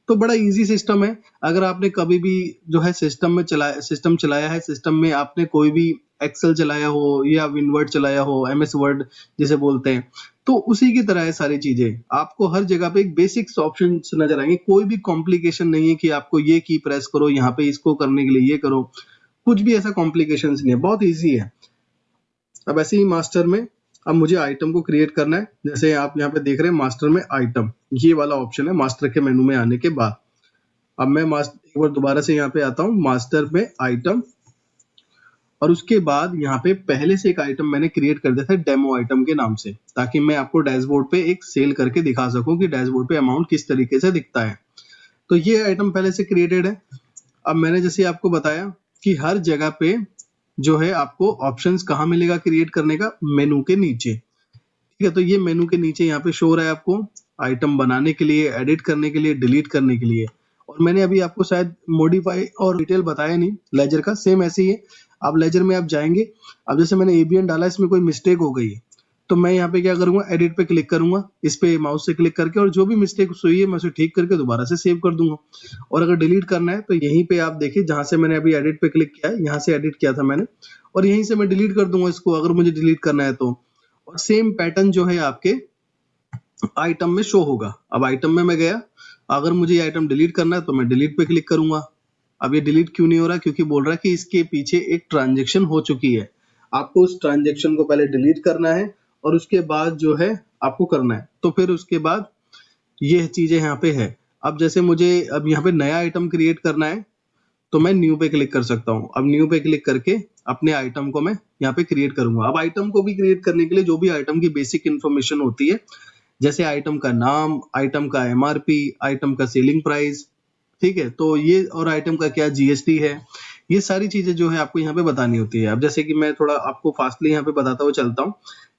तो बड़ा इजी सिस्टम है। अगर आपने कभी भी जो है सिस्टम चलाया है, सिस्टम में आपने कोई भी एक्सेल चलाया हो या विनवर्ड चलाया हो, एमएस वर्ड जिसे बोलते हैं, तो उसी की तरह है सारी चीजें। आपको हर जगह पे एक बेसिक्स ऑप्शन नजर आएंगे, कोई भी कॉम्प्लिकेशन नहीं है कि आपको ये की प्रेस करो, यहाँ पे इसको करने के लिए ये करो, कुछ भी ऐसा कॉम्प्लिकेशन नहीं है, बहुत ईजी है। अब ऐसे ही मास्टर में अब मुझे आइटम को क्रिएट करना है। जैसे आप यहाँ पे देख रहे हैं मास्टर में आइटम, ये वाला ऑप्शन है मास्टर के मेनू में आने के बाद। अब मैं एक बार दोबारा से यहाँ पे आता हूँ मास्टर में आइटम, और उसके बाद यहाँ पे पहले से एक आइटम मैंने क्रिएट कर दिया था डेमो आइटम के नाम से, ताकि मैं आपको डैशबोर्ड पे एक सेल करके दिखा सकूं कि डैशबोर्ड पे अमाउंट किस तरीके से दिखता है। तो ये आइटम पहले से क्रिएटेड है। अब मैंने जैसे आपको बताया कि हर जगह पे जो है आपको ऑप्शंस कहाँ मिलेगा क्रिएट करने का, मेनू के नीचे। ठीक है, तो ये मेनू के नीचे यहाँ पे शो हो रहा है आपको आइटम बनाने के लिए, एडिट करने के लिए, डिलीट करने के लिए। और मैंने अभी आपको शायद मॉडिफाई और डिटेल बताया नहीं लेजर का, सेम ऐसे ही है। अब लेजर में आप जाएंगे, अब जैसे मैंने एबीएन डाला, इसमें कोई मिस्टेक हो गई है, तो मैं यहाँ पे क्या करूंगा, एडिट पे क्लिक करूंगा, इस पे माउस से क्लिक करके, और जो भी मिस्टेक हुई है मैं उसे ठीक करके दोबारा से सेव कर दूंगा। और अगर डिलीट करना है तो यहीं पे आप देखिए, जहां से मैंने अभी एडिट पे क्लिक किया है, यहाँ से एडिट किया था मैंने, और यहीं से मैं डिलीट कर दूंगा इसको अगर मुझे डिलीट करना है तो। और सेम पैटर्न जो है आपके आइटम में शो होगा। अब आइटम में मैं गया, अगर मुझे ये आइटम डिलीट करना है तो मैं डिलीट पे क्लिक करूंगा। अब ये डिलीट क्यों नहीं हो रहा, क्योंकि बोल रहा है कि इसके पीछे एक ट्रांजेक्शन हो चुकी है। आपको उस ट्रांजेक्शन को पहले डिलीट करना है और उसके बाद जो है आपको करना है, तो फिर उसके बाद ये चीजें यहाँ पे है। अब जैसे मुझे अब यहाँ पे नया आइटम क्रिएट करना है तो मैं न्यू पे क्लिक कर सकता हूँ। अब न्यू पे क्लिक करके अपने आइटम को मैं यहाँ पे क्रिएट करूंगा। अब आइटम को भी क्रिएट करने के लिए जो भी आइटम की बेसिक इन्फॉर्मेशन होती है, जैसे आइटम का नाम, आइटम का एमआरपी, आइटम का सेलिंग प्राइस, ठीक है, तो ये और आइटम का क्या जीएसटी है, ये सारी चीजें जो है आपको यहाँ पे बतानी होती है। अब जैसे कि मैं थोड़ा आपको फास्टली यहाँ पे बताता हुआ चलता हूँ।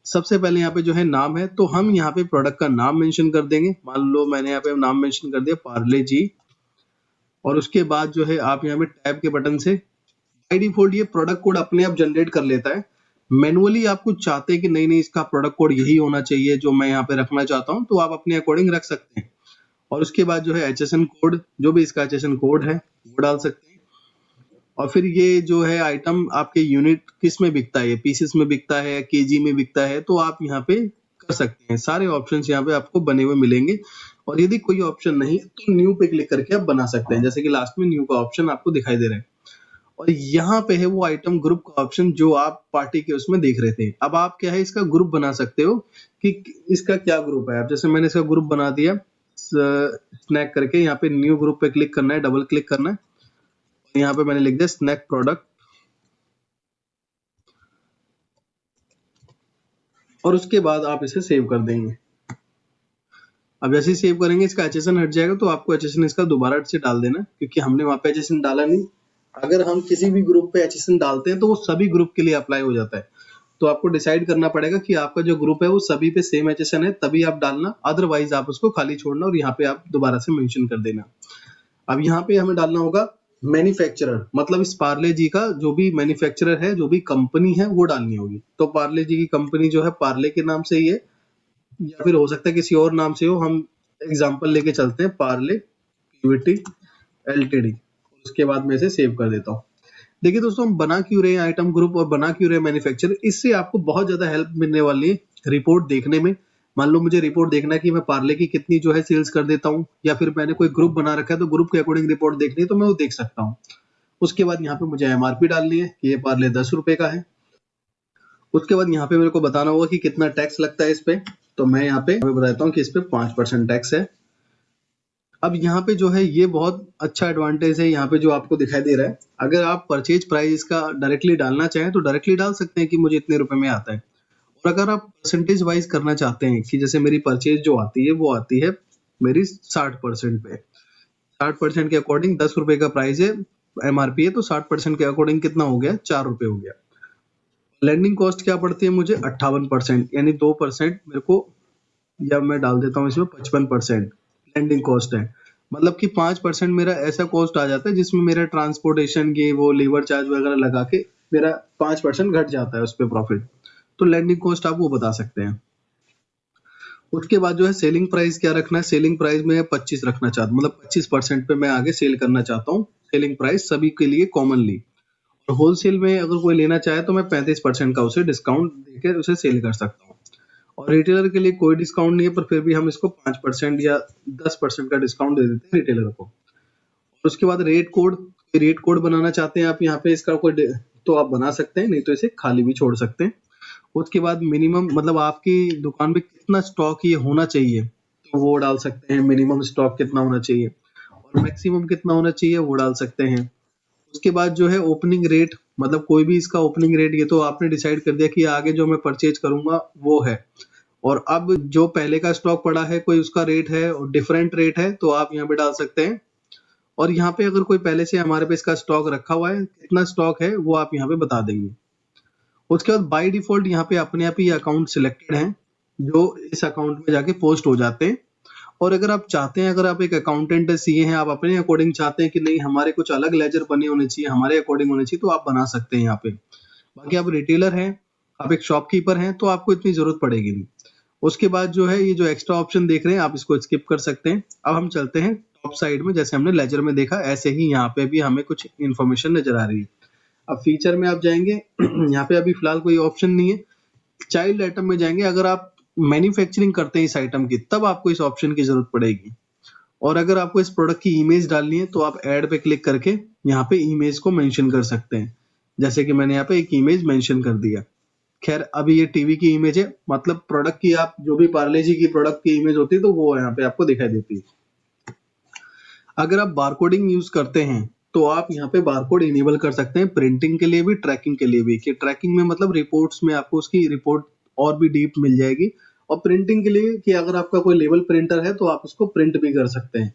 सबसे पहले यहाँ पे जो है नाम है, तो हम यहाँ पे प्रोडक्ट का नाम मेंशन कर देंगे। मान लो मैंने यहाँ पे नाम मेंशन कर दिया पार्ले जी, और उसके बाद जो है आप यहाँ पे टैब के बटन से बाय डिफॉल्ट ये प्रोडक्ट कोड अपने आप जनरेट कर लेता है। मैनुअली आप कुछ चाहते हैं कि नहीं नहीं इसका प्रोडक्ट कोड यही होना चाहिए जो मैं यहाँ पे रखना चाहता हूँ, तो आप अपने अकॉर्डिंग रख सकते हैं। और उसके बाद जो है एचएसएन कोड, जो भी इसका एचएसएन कोड है वो डाल सकते हैं। और फिर ये जो है आइटम आपके यूनिट किस में बिकता है, पीसेस में बिकता है, केजी में बिकता है, तो आप यहाँ पे कर सकते हैं। सारे ऑप्शंस यहाँ पे आपको बने हुए मिलेंगे। और यदि कोई ऑप्शन नहीं तो न्यू पे क्लिक करके आप बना सकते हैं, जैसे कि लास्ट में न्यू का ऑप्शन आपको दिखाई दे रहा है। और यहाँ पे है वो आइटम ग्रुप का ऑप्शन जो आप पार्टी के उसमें देख रहे थे। अब आप क्या है इसका ग्रुप बना सकते हो कि इसका क्या ग्रुप है। अब जैसे मैंने इसका ग्रुप बना दिया स्नैक करके, यहाँ पे न्यू ग्रुप पे क्लिक करना है, डबल क्लिक करना है, यहाँ पे मैंने लिख दिया स्नैक प्रोडक्ट, और उसके बाद आप इसे सेव कर देंगे। अब जैसे ही सेव करेंगे इसका एचएसएन हट जाएगा, तो आपको एचएसएन इसका दोबारा से डाल देना, क्योंकि हमने वहां पे एचएसएन डाला नहीं। अगर हम किसी भी ग्रुप पे एचएसएन डालते हैं तो वो सभी ग्रुप के लिए अप्लाई हो जाता है। तो आपको डिसाइड करना पड़ेगा कि आपका जो ग्रुप है वो सभी पे सेम एचएसएन है, तभी आप डालना, अदरवाइज आप उसको खाली छोड़ना और यहाँ पे आप दोबारा से मेंशन कर देना। अब यहाँ पे हमें डालना होगा मैन्युफैक्चरर, मतलब इस पार्ले जी का जो भी मैन्युफैक्चरर है, जो भी कंपनी है वो डालनी होगी। तो पार्ले जी की कंपनी जो है पार्ले के नाम से ही है, या फिर हो सकता है किसी और नाम से हो। हम एग्जांपल लेके चलते हैं पार्ले पीवीटी एलटीडी। उसके बाद मैं इसे सेव कर देता हूँ। देखिए दोस्तों, हम बना क्यों रहे हैं आइटम ग्रुप और बना क्यों रहे हैं मैन्युफैक्चरर, इससे आपको बहुत ज्यादा हेल्प मिलने वाली है रिपोर्ट देखने में। मान लो मुझे रिपोर्ट देखना है कि मैं पार्ले की कितनी जो है सेल्स कर देता हूँ, या फिर मैंने कोई ग्रुप बना रखा है तो ग्रुप के अकॉर्डिंग रिपोर्ट देखनी है, तो मैं वो देख सकता हूँ। उसके बाद यहाँ पे मुझे एमआरपी डालनी है कि ये पार्ले 10 रुपए का है। उसके बाद यहाँ पे मेरे को बताना होगा कि कितना टैक्स लगता है इस पे, तो मैं यहाँ पे बताता हूँ कि इस पे 5% टैक्स है। अब यहाँ पे जो है ये बहुत अच्छा एडवांटेज है यहाँ पे जो आपको दिखाई दे रहा है। अगर आप परचेज प्राइस इसका डायरेक्टली डालना चाहें तो डायरेक्टली डाल सकते हैं कि मुझे इतने रुपए में आता है। और अगर आप परसेंटेज वाइज करना चाहते हैं कि जैसे मेरी परचेज जो आती है वो आती है मेरी 60% पे, 60% के अकॉर्डिंग 10 रुपए का प्राइस है, एमआरपी है, तो 60% के अकॉर्डिंग कितना हो गया, 4 रुपए हो गया। लैंडिंग कॉस्ट क्या पड़ती है मुझे, 58%, यानी 2% मेरे को, या मैं डाल देता हूँ इसमें 55% लैंडिंग कॉस्ट है। मतलब कि 5% मेरा ऐसा कॉस्ट आ जाता है जिसमें मेरा ट्रांसपोर्टेशन के वो लेबर चार्ज वगैरह लगा के मेरा 5% घट जाता है उस पर प्रॉफिट। तो लैंडिंग कॉस्ट आप वो बता सकते हैं। उसके बाद जो है सेलिंग प्राइस क्या रखना है, सेलिंग प्राइस में 25 रखना चाहता हूँ, मतलब 25% पे मैं आगे सेल करना चाहता हूँ, सेलिंग प्राइस सभी के लिए कॉमनली। और होलसेल में अगर कोई लेना चाहे तो मैं 35% का उसे डिस्काउंट देकर उसे सेल कर सकता हूँ। और रिटेलर के लिए कोई डिस्काउंट नहीं है, पर फिर भी हम इसको 5% या 10% का डिस्काउंट दे देते हैं रिटेलर को। उसके बाद रेट कोड बनाना चाहते हैं आप यहाँ पे इसका कोई तो आप बना सकते हैं, नहीं तो इसे खाली भी छोड़ सकते हैं। उसके बाद मिनिमम, मतलब आपकी दुकान पे कितना स्टॉक ये होना चाहिए, तो वो डाल सकते हैं, मिनिमम स्टॉक कितना होना चाहिए, और मैक्सिमम कितना होना चाहिए वो डाल सकते हैं। उसके बाद जो है ओपनिंग रेट, मतलब कोई भी इसका ओपनिंग रेट, ये तो आपने डिसाइड कर दिया कि आगे जो मैं परचेज करूंगा वो है। और अब जो पहले का स्टॉक पड़ा है कोई उसका रेट है और डिफरेंट रेट है, तो आप यहाँ पे डाल सकते हैं। और यहाँ पे अगर कोई पहले से हमारे पे इसका स्टॉक रखा हुआ है, कितना स्टॉक है वो आप यहाँ पे बता देंगे। उसके बाद बाय डिफॉल्ट यहाँ पे अपने आप ही अकाउंट सिलेक्टेड हैं जो इस अकाउंट में जाके पोस्ट हो जाते हैं। और अगर आप चाहते हैं, अगर आप एक अकाउंटेंट सीए हैं, आप अपने अकॉर्डिंग चाहते हैं कि नहीं हमारे कुछ अलग लेजर बने होने चाहिए, हमारे अकॉर्डिंग होने चाहिए, तो आप बना सकते हैं यहाँ पे। बाकी आप रिटेलर हैं, आप एक शॉपकीपर हैं, तो आपको इतनी जरूरत पड़ेगी नहीं। उसके बाद जो है ये जो एक्स्ट्रा ऑप्शन देख रहे हैं आप इसको स्किप कर सकते हैं। अब हम चलते हैं टॉप साइड में, जैसे हमने लेजर में देखा ऐसे ही यहाँ पे भी हमें कुछ इन्फॉर्मेशन नजर आ रही है। अब फीचर में आप जाएंगे यहाँ पे अभी फिलहाल कोई ऑप्शन नहीं है, चाइल्ड आइटम में जाएंगे, अगर आप मैन्युफैक्चरिंग करते हैं इस आइटम की तब आपको इस ऑप्शन की जरूरत पड़ेगी। और अगर आपको इस प्रोडक्ट की इमेज डालनी है तो आप ऐड पे क्लिक करके यहाँ पे इमेज को मेंशन कर सकते हैं, जैसे कि मैंने यहाँ पे एक इमेज मेंशन कर दिया। खैर अभी ये टीवी की इमेज है, मतलब प्रोडक्ट की आप जो भी पार्ले जी की प्रोडक्ट की इमेज होती है तो वो यहाँ पे आपको दिखाई देती है। अगर आप बारकोडिंग यूज करते हैं तो आप यहाँ पे बारकोड इनेबल कर सकते हैं, प्रिंटिंग के लिए भी ट्रैकिंग के लिए भी। कि ट्रैकिंग में मतलब रिपोर्ट्स में आपको उसकी रिपोर्ट और भी डीप मिल जाएगी, और प्रिंटिंग के लिए कि अगर आपका कोई लेबल प्रिंटर है तो आप उसको प्रिंट भी कर सकते हैं।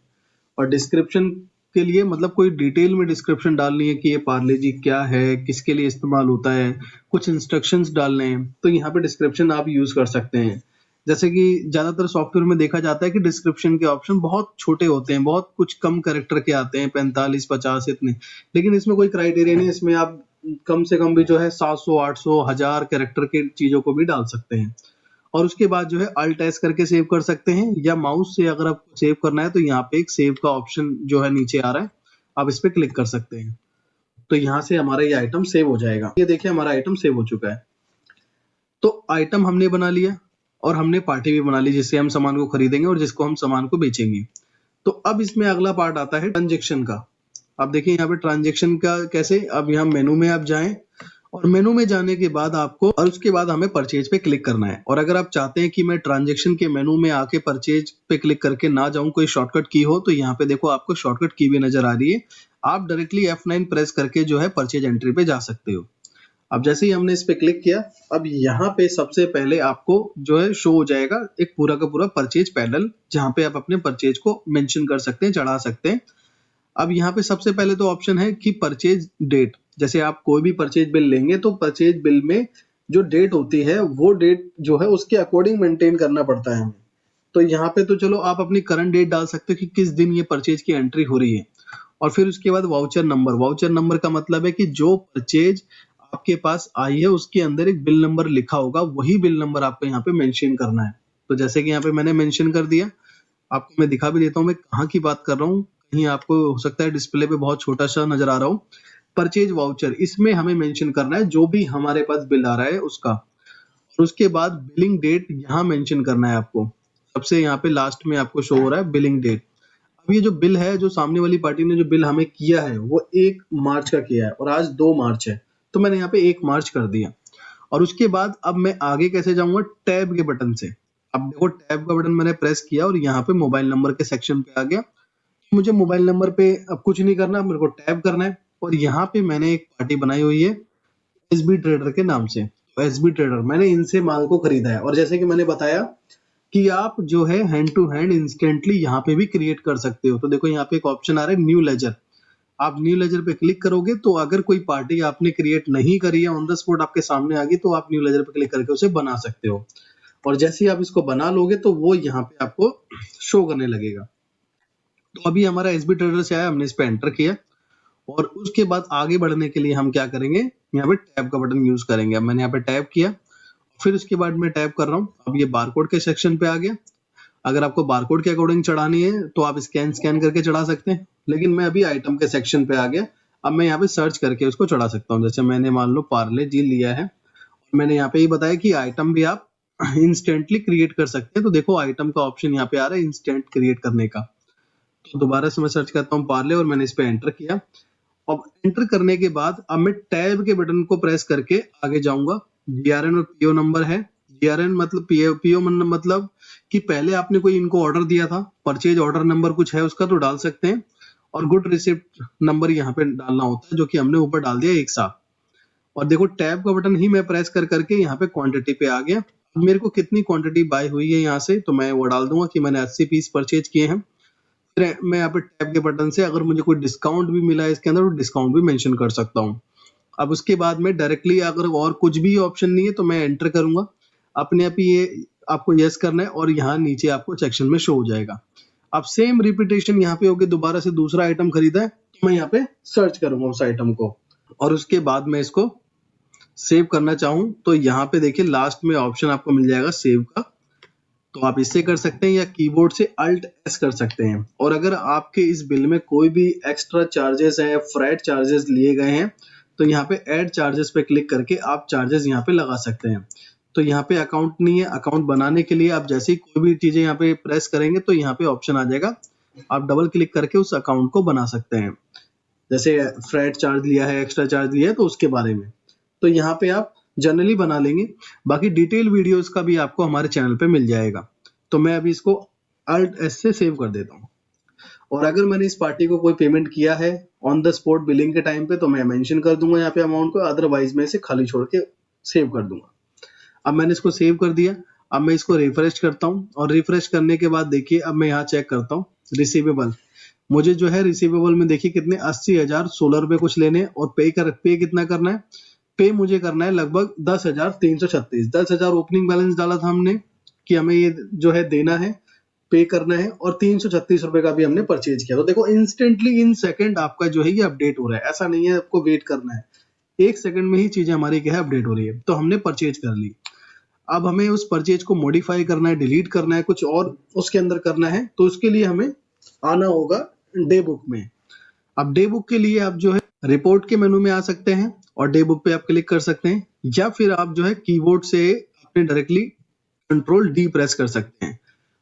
और डिस्क्रिप्शन के लिए मतलब कोई डिटेल में डिस्क्रिप्शन डालनी है कि ये पार्ले जी क्या है, किसके लिए इस्तेमाल होता है, कुछ इंस्ट्रक्शंस डालने हैं तो यहाँ पे डिस्क्रिप्शन आप यूज कर सकते हैं। जैसे कि ज्यादातर सॉफ्टवेयर में देखा जाता है कि डिस्क्रिप्शन के ऑप्शन बहुत छोटे होते हैं, बहुत कुछ कम कैरेक्टर के आते हैं, 45-50 इतने। लेकिन इसमें कोई क्राइटेरिया नहीं है, इसमें आप कम से कम भी जो है 700 800 1000 कैरेक्टर के चीजों को भी डाल सकते हैं। और उसके बाद जो है अल्ट एस करके सेव कर सकते हैं, या माउस से अगर आपको सेव करना है तो यहाँ पे एक सेव का ऑप्शन जो है नीचे आ रहा है, आप इस पे क्लिक कर सकते हैं। तो यहाँ से हमारा ये आइटम सेव हो जाएगा। ये देखिए हमारा आइटम सेव हो चुका है। तो आइटम हमने बना लिया और हमने पार्टी भी बना ली जिससे हम सामान को खरीदेंगे और जिसको हम सामान को बेचेंगे। तो अब इसमें अगला पार्ट आता है ट्रांजेक्शन का। अब देखिए यहाँ पे ट्रांजेक्शन का कैसे, अब यहाँ मेनू में आप जाएं और मेनू में जाने के बाद आपको, और उसके बाद हमें परचेज पे क्लिक करना है। और अगर आप चाहते हैं कि मैं ट्रांजेक्शन के मेनू में आके परचेज पे क्लिक करके ना जाऊं, कोई शॉर्टकट की हो, तो यहाँ पे देखो आपको शॉर्टकट की भी नजर आ रही है। आप डायरेक्टली F9 प्रेस करके जो है परचेज एंट्री पे जा सकते हो। अब जैसे ही हमने इस पे क्लिक किया, अब यहाँ पे सबसे पहले आपको जो है शो हो जाएगा एक पूरा का पूरा परचेज पैनल, जहाँ पे आप अपने परचेज को मेंशन कर सकते हैं, चढ़ा सकते हैं। अब यहाँ पे सबसे पहले तो ऑप्शन है कि परचेज डेट। जैसे आप कोई भी परचेज बिल लेंगे तो परचेज बिल में जो डेट होती है वो डेट जो है उसके अकॉर्डिंग मेंटेन करना पड़ता है हमें। तो यहाँ पे तो चलो आप अपनी करंट डेट डाल सकते हो कि किस दिन ये परचेज की एंट्री हो रही है। और फिर उसके बाद वाउचर नंबर। वाउचर नंबर का मतलब है कि जो परचेज आपके पास आई है उसके अंदर एक बिल नंबर लिखा होगा, वही बिल नंबर आपको यहाँ पे मेंशन करना है। तो जैसे कि यहाँ पे मैंने मेंशन कर दिया, आपको मैं दिखा भी देता हूँ मैं कहाँ की बात कर रहा हूँ। कहीं आपको हो सकता है डिस्प्ले पे बहुत छोटा सा नजर आ रहा हो। परचेज वाउचर, इसमें हमें मेंशन करना है जो भी हमारे पास बिल आ रहा है उसका। और उसके बाद बिलिंग डेट यहाँ मेंशन करना है आपको। सबसे यहाँ पे लास्ट में आपको शो हो रहा है बिलिंग डेट। अब ये जो बिल है, जो सामने वाली पार्टी ने जो बिल हमें किया है वो 1 मार्च का किया है और आज 2 मार्च है, तो मैंने यहाँ पे 1 मार्च कर दिया। और उसके बाद अब मैं आगे कैसे जाऊंगा, टैब के बटन से। अब देखो टैब का बटन मैंने प्रेस किया और यहाँ पे मोबाइल नंबर के सेक्शन पे आ गया। मुझे मोबाइल नंबर पे अब कुछ नहीं करना, मेरे को टैब करना है। और यहाँ पे मैंने एक पार्टी बनाई हुई है एसबी ट्रेडर के नाम से। तो एसबी ट्रेडर, मैंने इनसे माल को खरीदा है। और जैसे कि मैंने बताया कि आप जो है हैंड टू हैंड इंस्टेंटली यहाँ पे भी क्रिएट कर सकते हो। तो देखो यहाँ पे एक ऑप्शन आ रहा है न्यू लेजर। आप न्यू लेजर पे क्लिक करोगे तो अगर कोई पार्टी आपने क्रिएट नहीं करी है, ऑन द स्पॉट आपके सामने आ गई, तो आप न्यू लेजर पे क्लिक करके उसे बना सकते हो। और जैसे ही आप इसको बना लोगे तो वो यहाँ पे आपको शो करने लगेगा। तो अभी हमारा एसबी ट्रेडर से आया, हमने इस पे एंटर किया। और उसके बाद आगे बढ़ने के लिए हम क्या करेंगे, यहाँ पे टैब का बटन यूज करेंगे। अब मैंने यहाँ पे टैब किया, फिर उसके बाद मैं टैब कर रहा हूँ। अब ये बारकोड के सेक्शन पे आ गया। अगर आपको बारकोड के अकॉर्डिंग चढ़ानी है तो आप स्कैन स्कैन करके चढ़ा सकते हैं, लेकिन मैं अभी आइटम के सेक्शन पे आ गया। अब मैं यहाँ पे सर्च करके उसको चढ़ा सकता हूँ। जैसे मैंने मान लो पार्ले जी लिया है, मैंने यहाँ पे ये बताया कि आइटम भी आप इंस्टेंटली क्रिएट कर सकते हैं। तो देखो आइटम का ऑप्शन यहाँ पे आ रहा है इंस्टेंट क्रिएट करने का। तो दोबारा से मैं सर्च करता हूँ पार्ले और मैंने इस पे एंटर किया। अब एंटर करने के बाद अब मैं टैब के बटन को प्रेस करके आगे जाऊंगा। जीआरएन और पीओ नंबर है। जीआरएन मतलब पीओ मतलब कि पहले आपने कोई इनको ऑर्डर दिया था, परचेज ऑर्डर नंबर कुछ है उसका तो डाल सकते हैं। और गुड रिसिप्ट नंबर यहाँ पे डालना होता है, जो कि हमने ऊपर डाल दिया एक साथ। और देखो टैब का बटन ही मैं प्रेस कर करके यहाँ पे क्वांटिटी पे आ गया। अब मेरे को कितनी क्वांटिटी बाय हुई है यहाँ से, तो मैं वो डाल दूंगा कि मैंने 80 पीस परचेज किए हैं। फिर मैं यहाँ पे टैब के बटन से अगर मुझे कोई डिस्काउंट भी मिला है इसके अंदर, तो डिस्काउंट भी मेंशन कर सकता हूँ। अब उसके बाद में डायरेक्टली अगर और कुछ भी ऑप्शन नहीं है तो मैं एंटर करूंगा। अपने आप ही ये आपको यस करना है और यहाँ नीचे आपको सेक्शन में शो हो जाएगा। अब सेम रिपीटेशन यहाँ पे होगी, दोबारा से दूसरा आइटम खरीदा है तो मैं यहाँ पे सर्च करूंगा उस आइटम को। और उसके बाद मैं इसको सेव करना चाहूँ तो यहाँ पे देखिए लास्ट में ऑप्शन आपको मिल जाएगा सेव का। तो आप इससे कर सकते हैं या कीबोर्ड से अल्ट एस कर सकते हैं। और अगर आपके इस बिल में कोई भी एक्स्ट्रा चार्जेस हैं, फ्रैट चार्जेस लिए गए हैं, तो यहाँ पे ऐड चार्जेस पे क्लिक करके आप चार्जेस यहाँ पे लगा सकते हैं। तो यहाँ पे अकाउंट नहीं है। अकाउंट बनाने के लिए आप जैसे ही कोई भी चीजें यहाँ पे प्रेस करेंगे तो यहाँ पे ऑप्शन आ जाएगा, आप डबल क्लिक करके उस अकाउंट को बना सकते हैं। जैसे फ्रैट चार्ज लिया है, एक्स्ट्रा चार्ज लिया है, तो उसके बारे में तो यहाँ पे आप जनरली बना लेंगे। बाकी डिटेल वीडियोस का भी आपको हमारे चैनल पे मिल जाएगा। तो मैं अभी इसको Alt S से सेव कर देता हूँ। और अगर मैंने इस पार्टी को कोई पेमेंट किया है ऑन द स्पॉट बिलिंग के टाइम पे तो मैं मेंशन कर दूंगा यहाँ पे अमाउंट को, अदरवाइज मैं इसे खाली छोड़ के सेव कर दूंगा। अब मैंने इसको सेव कर दिया। अब मैं इसको रिफ्रेश करता हूँ और रिफ्रेश करने के बाद देखिए अब मैं यहाँ चेक करता हूँ रिसीवेबल। मुझे जो है रिसीवेबल में देखिए कितने 80,016 रुपए कुछ लेने हैं और पे कितना करना है। पे मुझे करना है लगभग 10,336। 10,000 ओपनिंग बैलेंस डाला था हमने कि हमें ये जो है देना है, पे करना है, और 336 रुपए का भी हमने परचेज किया। तो देखो इंस्टेंटली इन सेकंड आपका जो है ये अपडेट हो रहा है। ऐसा नहीं है आपको वेट करना है, 1 सेकंड में ही चीजें हमारी क्या है अपडेट हो रही है। तो हमने परचेज कर ली। अब हमें उस परचेज को मॉडिफाई करना है, डिलीट करना है, कुछ और उसके अंदर करना है, तो उसके लिए हमें आना होगा डे बुक में। अब डे बुक के लिए आप जो है रिपोर्ट के मेनू में आ सकते हैं और डे बुक पे आप क्लिक कर सकते हैं, या फिर आप जो है कीबोर्ड से अपने डायरेक्टली कंट्रोल डी प्रेस कर सकते हैं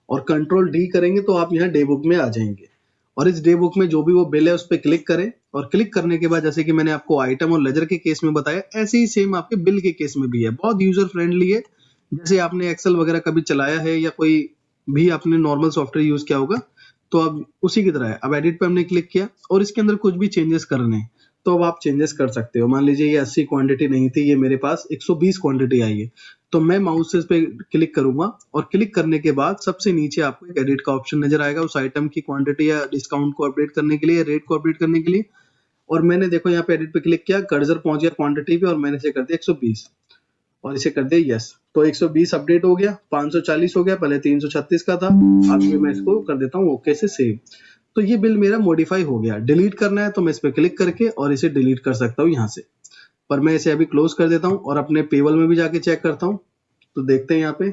और कंट्रोल डी करेंगे तो आप यहाँ डे बुक में आ जाएंगे। और इस डे बुक में जो भी वो बिल है उस पर क्लिक करें और क्लिक करने के बाद जैसे कि मैंने आपको आइटम और लेजर के केस में बताया, ऐसे ही सेम आपके बिल के केस में भी है। बहुत यूजर फ्रेंडली है। जैसे आपने एक्सेल वगैरह कभी चलाया है या कोई भी आपने नॉर्मल सॉफ्टवेयर यूज किया होगा तो अब उसी की तरह है। अब एडिट पे हमने क्लिक किया और इसके अंदर कुछ भी चेंजेस करने हैं तो अब आप चेंजेस कर सकते हो। मान लीजिए ये 80 क्वांटिटी नहीं थी, ये मेरे पास 120 क्वांटिटी आई है, तो मैं माउस से इस पे क्लिक करूंगा और क्लिक करने के बाद सबसे नीचे आपको एक एडिट का ऑप्शन नजर आएगा उस आइटम की क्वांटिटी या डिस्काउंट को अपडेट करने के लिए, रेट को अपडेट करने के लिए। और मैंने देखो यहाँ पे एडिट पे क्लिक किया, कर्सर पहुंच गया क्वांटिटी पे और मैंने इसे कर दिया 120 और इसे कर दिया यस। तो 120 अपडेट हो गया, 540 हो गया, पहले 336 का था। अब ये मैं इसको कर देता हूँ ओके से सेव। तो ये बिल मेरा मॉडिफाई हो गया। डिलीट करना है तो मैं इस पे क्लिक करके और इसे डिलीट कर सकता हूँ यहाँ से, पर मैं इसे अभी क्लोज कर देता हूँ और अपने पेबल में भी जाके चेक करता हूँ। तो देखते हैं यहाँ पे,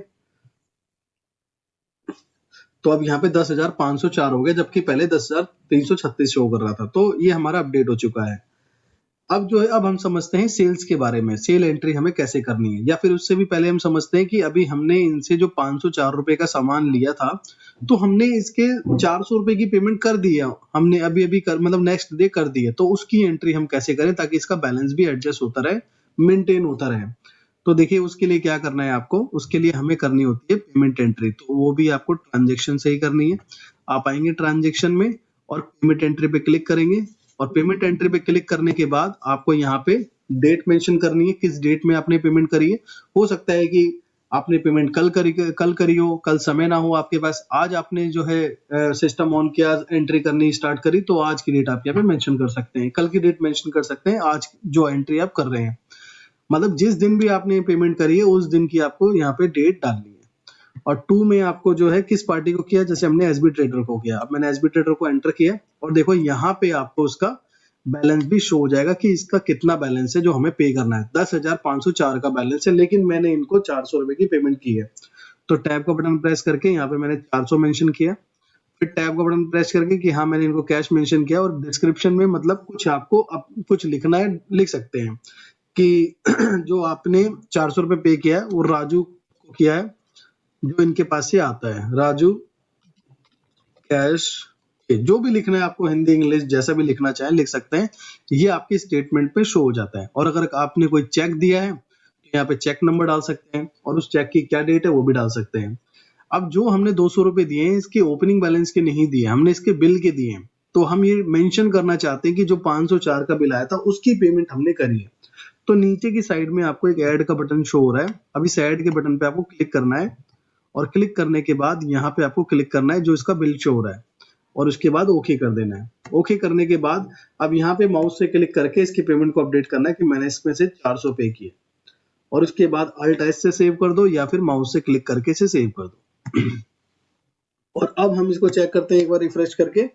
तो अब यहाँ पे 10,504 हो गया, जबकि पहले 10,336 शो कर रहा था। तो ये हमारा अपडेट हो चुका है। अब जो है अब हम समझते हैं सेल्स के बारे में, सेल एंट्री हमें कैसे करनी है, या फिर उससे भी पहले हम समझते हैं कि अभी हमने इनसे जो 504 रुपए का सामान लिया था तो हमने इसके 400 रुपए की पेमेंट कर दी है, हमने अभी अभी कर मतलब नेक्स्ट डे कर दी है। तो उसकी एंट्री हम कैसे करें ताकि इसका बैलेंस भी एडजस्ट होता रहे, मेंटेन होता रहे। तो देखिए उसके लिए क्या करना है आपको, उसके लिए हमें करनी होती है पेमेंट एंट्री। तो वो भी आपको ट्रांजेक्शन से ही करनी है। आप आएंगे ट्रांजेक्शन में और पेमेंट एंट्री पे क्लिक करेंगे और पेमेंट एंट्री पे क्लिक करने के बाद आपको यहाँ पे डेट मेंशन करनी है, किस डेट में आपने पेमेंट करी है। हो सकता है कि आपने पेमेंट कल करी हो, कल समय ना हो आपके पास, आज आपने जो है सिस्टम ऑन किया, एंट्री करनी स्टार्ट करी, तो आज की डेट आप यहाँ पे मेंशन कर सकते हैं, कल की डेट मेंशन कर सकते हैं, आज जो एंट्री आप कर रहे हैं। मतलब जिस दिन भी आपने पेमेंट करी है उस दिन की आपको यहाँ पे डेट डालनी है। और 2 में आपको जो है किस पार्टी को किया, जैसे हमने एसबी ट्रेडर को किया। अब मैंने एसबी ट्रेडर को एंटर किया और देखो यहाँ पे आपको उसका बैलेंस भी शो हो जाएगा कि इसका कितना बैलेंस है जो हमें पे करना है। 10,504 का बैलेंस है, लेकिन मैंने इनको 400 रुपए की पेमेंट की है। तो टैब का बटन प्रेस करके यहाँ पे मैंने 400 मेंशन किया, फिर टैब का बटन प्रेस करके कि हाँ मैंने इनको कैश मेंशन किया, और डिस्क्रिप्शन में मतलब कुछ आपको कुछ लिखना है, लिख सकते हैं कि जो आपने 400 रुपए पे किया है वो राजू को किया है, जो इनके पास से आता है, राजू कैश। जो भी लिखना है आपको, हिंदी इंग्लिश जैसा भी लिखना चाहें लिख सकते हैं। ये आपके स्टेटमेंट पे शो हो जाता है। और अगर आपने कोई चेक दिया है तो यहाँ पे चेक नंबर डाल सकते हैं और उस चेक की क्या डेट है वो भी डाल सकते हैं। अब जो हमने 200 रुपए दिए हैं इसके ओपनिंग बैलेंस के नहीं दिए, हमने इसके बिल के दिए हैं। तो हम ये मेंशन करना चाहते हैं कि जो 504 का बिल आया था उसकी पेमेंट हमने करी है। तो नीचे की साइड में आपको एक ऐड का बटन शो हो रहा है, अब इस ऐड के बटन पे आपको क्लिक करना है और क्लिक करने के बाद यहाँ पे आपको क्लिक करना है जो इसका बिल शो हो रहा है और उसके बाद ओके कर देना है। ओके करने के बाद अब यहाँ पे माउस से क्लिक करके इसकी पेमेंट को अपडेट करना है कि मैंने इसमें से 400 पे किए, और उसके बाद अल्ट एस से सेव कर दो या फिर माउस से क्लिक करके इसे सेव कर दो। और अब हम इसको चेक करते हैं एक बार रिफ्रेश करके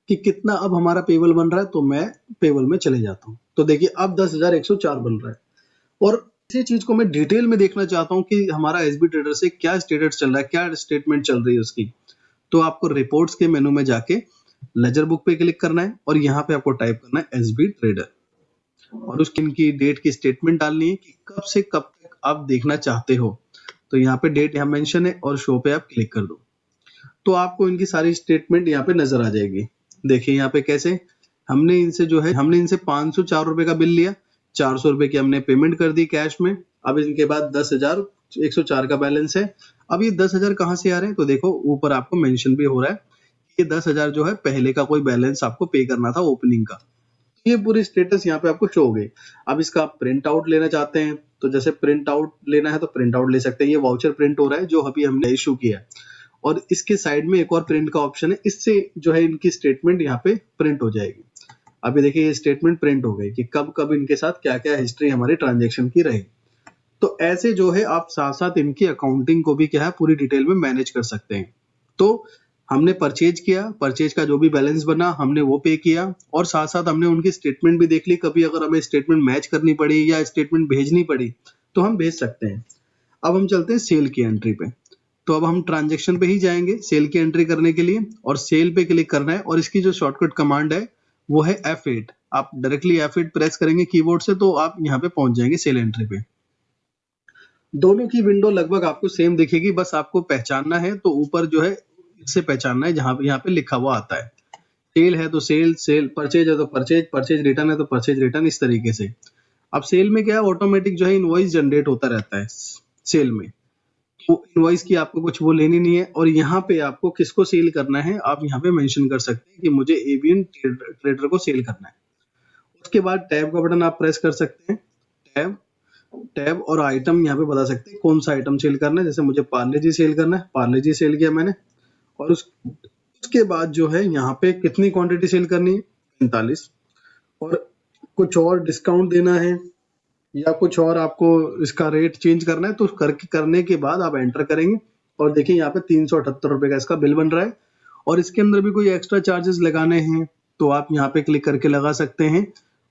कि कितना अब हमारा पेबल बन रहा है। तो मैं पेबल में चले जाता हूँ, तो देखिए अब 10,104 बन रहा है। और इसी चीज को मैं डिटेल में देखना चाहता हूँ कि हमारा एसबी ट्रेडर से क्या स्टेटस चल रहा है, क्या स्टेटमेंट चल रही है उसकी। तो आपको रिपोर्ट्स के मेनू में जाके लेजर बुक पे क्लिक करना है और यहाँ पे आपको टाइप करना है एसबी ट्रेडर और उसकी इनकी डेट की स्टेटमेंट डालनी है कि कब से कब तक आप देखना चाहते हो। तो यहाँ पे डेट यहाँ मेंशन है और शो पे आप क्लिक कर दो, तो आपको इनकी सारी स्टेटमेंट यहाँ पे नजर आ जाएगी। देखिए यहाँ पे कैसे हमने इनसे 504 रुपए का बिल लिया, 400 रुपए की हमने पेमेंट कर दी कैश में। अब इनके बाद 10,104 का बैलेंस है। अब ये 10,000 कहाँ से आ रहे हैं, तो देखो ऊपर आपको मेंशन भी हो रहा है, ये 10,000 जो है पहले का कोई बैलेंस आपको पे करना था ओपनिंग का। ये पूरी स्टेटस यहाँ पे आपको शो हो गई। अब इसका आप प्रिंट आउट लेना चाहते हैं तो जैसे प्रिंट आउट लेना है तो प्रिंट आउट ले सकते हैं। ये वाउचर प्रिंट हो रहा है जो अभी हमने इशू किया है, और इसके साइड में एक और प्रिंट का ऑप्शन है, इससे जो है इनकी स्टेटमेंट यहाँ पे प्रिंट हो जाएगी। अभी देखिए ये स्टेटमेंट प्रिंट हो गई कि कब कब इनके साथ क्या क्या हिस्ट्री हमारी ट्रांजेक्शन की रही। तो ऐसे जो है आप साथ साथ इनकी अकाउंटिंग को भी क्या है पूरी डिटेल में मैनेज कर सकते हैं। तो हमने परचेज किया, परचेज का जो भी बैलेंस बना हमने वो पे किया, और साथ साथ हमने उनकी स्टेटमेंट भी देख ली। कभी अगर हमें स्टेटमेंट मैच करनी पड़ी या स्टेटमेंट भेजनी पड़ी तो हम भेज सकते हैं। अब हम चलते हैं सेल की एंट्री पे। तो अब हम ट्रांजेक्शन पे ही जाएंगे सेल की एंट्री करने के लिए, और सेल पे क्लिक करना है, और इसकी जो शॉर्टकट कमांड है वो है F8। आप डायरेक्टली F8 प्रेस करेंगे कीबोर्ड से तो आप यहाँ पे पहुंच जाएंगे सेल एंट्री पे। दोनों की विंडो लगभग आपको सेम दिखेगी, बस आपको पहचानना है तो ऊपर जो है इससे पहचानना है जहां पे यहाँ पे लिखा हुआ आता है। सेल है तो सेल, सेल परचेज है तो परचेज, परचेज रिटर्न है तो परचेज रिटर्न, इस तरीके से। अब सेल में क्या है ऑटोमेटिक जो है इनवॉइस जनरेट होता रहता है सेल में, तो इनवॉइस की आपको कुछ वो लेनी नहीं है। और यहाँ पे आपको किसको सेल करना है आप यहाँ पे मेंशन कर सकते हैं कि मुझे एवियन ट्रेडर को सेल करना है। उसके बाद टैब का बटन आप प्रेस कर सकते हैं, टैब टैब और आइटम यहाँ पे बता सकते हैं कौन सा आइटम सेल करना है। जैसे मुझे पार्ले जी सेल करना है, पार्ले जी सेल किया मैंने। और उसके बाद जो है यहाँ पे कितनी क्वांटिटी सेल करनी है, 45। और कुछ और डिस्काउंट देना है या कुछ और आपको इसका रेट चेंज करना है तो करने के बाद आप एंटर करेंगे, और देखिए यहाँ पे 378 रुपए का इसका बिल बन रहा है। और इसके अंदर भी कोई एक्स्ट्रा चार्जेस लगाने हैं तो आप यहाँ पे क्लिक करके लगा सकते हैं।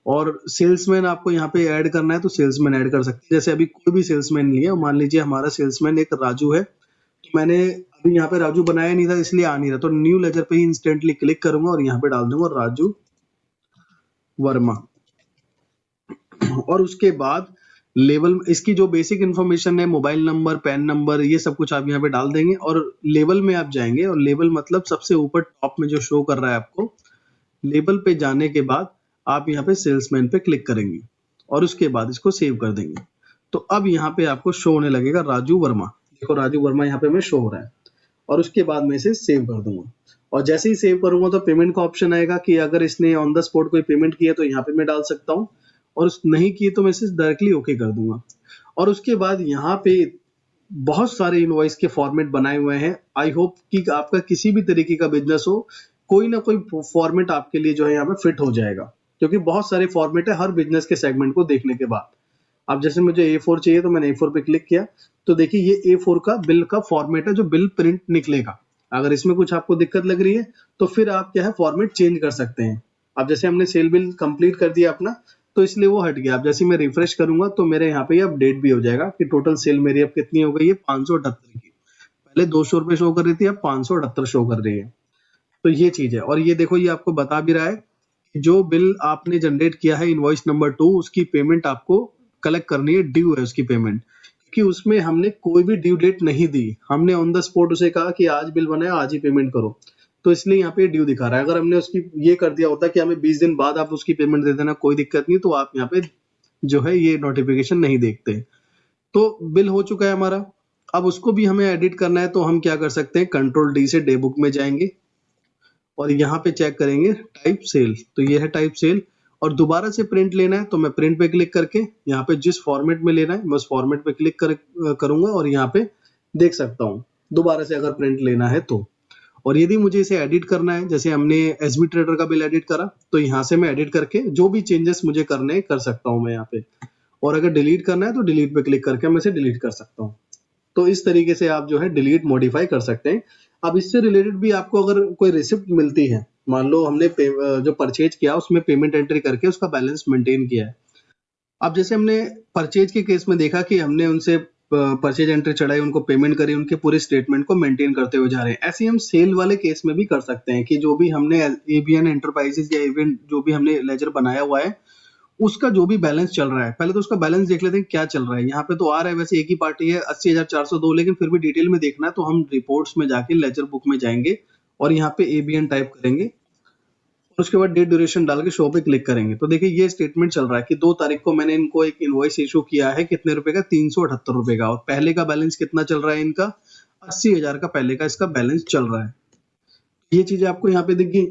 और सेल्समैन आपको यहाँ पे ऐड करना है तो सेल्समैन ऐड कर सकते हैं। जैसे अभी कोई भी सेल्समैन नहीं है, मान लीजिए हमारा सेल्समैन एक राजू है, तो मैंने अभी यहाँ पे राजू बनाया नहीं था इसलिए आ नहीं रहा, तो न्यू लेजर पे ही इंस्टेंटली क्लिक करूंगा और यहाँ पे डाल दूंगा राजू वर्मा। और उसके बाद लेवल, इसकी जो बेसिक इन्फॉर्मेशन है मोबाइल नंबर, पैन नंबर, ये सब कुछ आप यहाँ पे डाल देंगे। और लेवल में आप जाएंगे, और लेवल मतलब सबसे ऊपर टॉप में जो शो कर रहा है आपको, लेवल पे जाने के बाद आप यहाँ पे सेल्समैन पे क्लिक करेंगे और उसके बाद इसको सेव कर देंगे। तो अब यहाँ पे आपको शो होने लगेगा राजू वर्मा। देखो राजू वर्मा यहाँ पे हमें शो हो रहा है, और उसके बाद मैं इसे सेव कर दूंगा। और जैसे ही सेव करूंगा तो पेमेंट का ऑप्शन आएगा कि अगर इसने ऑन द स्पॉट कोई पेमेंट किया तो यहाँ पे मैं डाल सकता हूँ, और नहीं किए तो मैं इसे डायरेक्टली ओके कर दूंगा। और उसके बाद यहाँ पे बहुत सारे इनवॉइस के फॉर्मेट बनाए हुए हैं। आई होप कि आपका किसी भी तरीके का बिजनेस हो, कोई ना कोई फॉर्मेट आपके लिए जो है यहाँ पे फिट हो जाएगा, क्योंकि बहुत सारे फॉर्मेट है हर बिजनेस के सेगमेंट को देखने के बाद। अब जैसे मुझे A4 चाहिए तो मैंने A4 पे क्लिक किया, तो देखिए ये A4 का बिल का फॉर्मेट है जो बिल प्रिंट निकलेगा। अगर इसमें कुछ आपको दिक्कत लग रही है तो फिर आप क्या है फॉर्मेट चेंज कर सकते हैं। अब जैसे हमने सेल बिल कंप्लीट कर दिया अपना, तो इसलिए वो हट गया। अब जैसे मैं रिफ्रेश करूंगा तो मेरे यहाँ पे अपडेट भी हो जाएगा कि टोटल सेल मेरी अब कितनी हो गई है, 578 की। पहले 200 रुपए शो कर रही थी, अब 578 शो कर रही है। तो ये चीज है। और ये देखो ये आपको बता भी रहा है कि जो बिल आपने जनरेट किया है इनवॉइस नंबर 2, उसकी पेमेंट आपको कलेक्ट करनी है, ड्यू है उसकी पेमेंट, क्योंकि उसमें हमने कोई भी ड्यू डेट नहीं दी। हमने ऑन द स्पॉट उसे कहा कि आज बिल बना है आज ही पेमेंट करो, तो इसलिए यहाँ पे ड्यू दिखा रहा है। अगर हमने उसकी ये कर दिया होता कि हमें 20 दिन बाद आप उसकी पेमेंट दे देना, कोई दिक्कत नहीं, तो आप यहाँ पे जो है ये नोटिफिकेशन नहीं देखते। तो बिल हो चुका है हमारा। अब उसको भी हमें एडिट करना है तो हम क्या कर सकते हैं, कंट्रोल डी से डे बुक में जाएंगे और यहाँ पे चेक करेंगे टाइप सेल, तो ये है टाइप सेल। और दोबारा से प्रिंट लेना है तो मैं प्रिंट पे क्लिक करके यहाँ पे जिस फॉर्मेट में लेना है मैं उस फॉर्मेट पे क्लिक करूंगा और यहाँ पे देख सकता हूँ दोबारा से अगर प्रिंट लेना है तो। और यदि मुझे इसे एडिट करना है, जैसे हमने एसबी ट्रेडर का बिल एडिट करा, तो यहाँ से मैं एडिट करके जो भी चेंजेस मुझे करने कर सकता हूँ मैं यहाँ पे। और अगर डिलीट करना है तो डिलीट पे क्लिक करके मैं इसे डिलीट कर सकता हूँ। तो इस तरीके से आप जो है डिलीट मॉडिफाई कर सकते हैं। अब इससे रिलेटेड भी आपको अगर कोई रिसिप्ट मिलती है, मान लो हमने जो परचेज किया उसमें पेमेंट एंट्री करके उसका बैलेंस मेंटेन किया है। अब जैसे हमने परचेज के केस में देखा कि हमने उनसे परचेज एंट्री चढ़ाई, उनको पेमेंट करी, उनके पूरे स्टेटमेंट को मेंटेन करते हुए जा रहे हैं। ऐसे ही हम सेल वाले केस में भी कर सकते हैं कि जो भी हमने एबीएन एंटरप्राइजेस या एबीएन जो भी हमने लेजर बनाया हुआ है उसका जो भी बैलेंस चल रहा है, पहले तो उसका बैलेंस देख लेते हैं क्या चल रहा है। यहाँ पे तो आ रहा है वैसे एक ही पार्टी है 80,402, लेकिन फिर भी डिटेल में देखना है तो हम रिपोर्ट्स में जाके लेजर बुक में जाएंगे और यहाँ पे एबीएन टाइप करेंगे और उसके बाद डेट ड्यूरेशन डाल के शो पे क्लिक करेंगे। तो देखिए ये स्टेटमेंट चल रहा है कि 2 तारीख को मैंने इनको एक इनवॉइस इशू किया है, कितने रुपए का, 378 रुपए का, और पहले का बैलेंस कितना चल रहा है इनका, 80,000 का पहले का इसका बैलेंस चल रहा है। ये चीजें आपको यहाँ पे दिखी।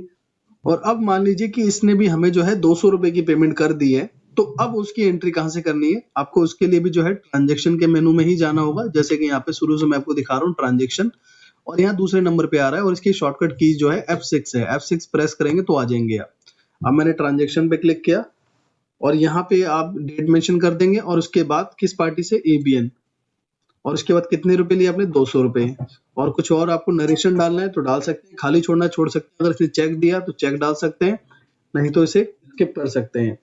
और अब मान लीजिए कि इसने भी हमें जो है 200 रुपए की पेमेंट कर दी है, तो अब उसकी एंट्री कहाँ से करनी है, आपको उसके लिए भी जो है ट्रांजेक्शन के मेनू में ही जाना होगा। जैसे कि यहाँ पे शुरू से मैं आपको दिखा रहा हूँ ट्रांजेक्शन, और यहाँ दूसरे नंबर पे आ रहा है और इसकी शॉर्टकट कीज जो है F6 है, F6 प्रेस करेंगे तो आ जाएंगे आप। अब मैंने ट्रांजेक्शन पे क्लिक किया और यहाँ पे आप डेट मेंशन कर देंगे और उसके बाद किस पार्टी से, एबीएन, और उसके बाद कितने रुपए लिए आपने, 200 रुपए। और कुछ और आपको नरेशन डालना है तो डाल सकते हैं, खाली छोड़ना छोड़ सकते हैं, अगर इसने चेक दिया तो चेक डाल सकते हैं, नहीं तो इसे स्किप कर सकते हैं।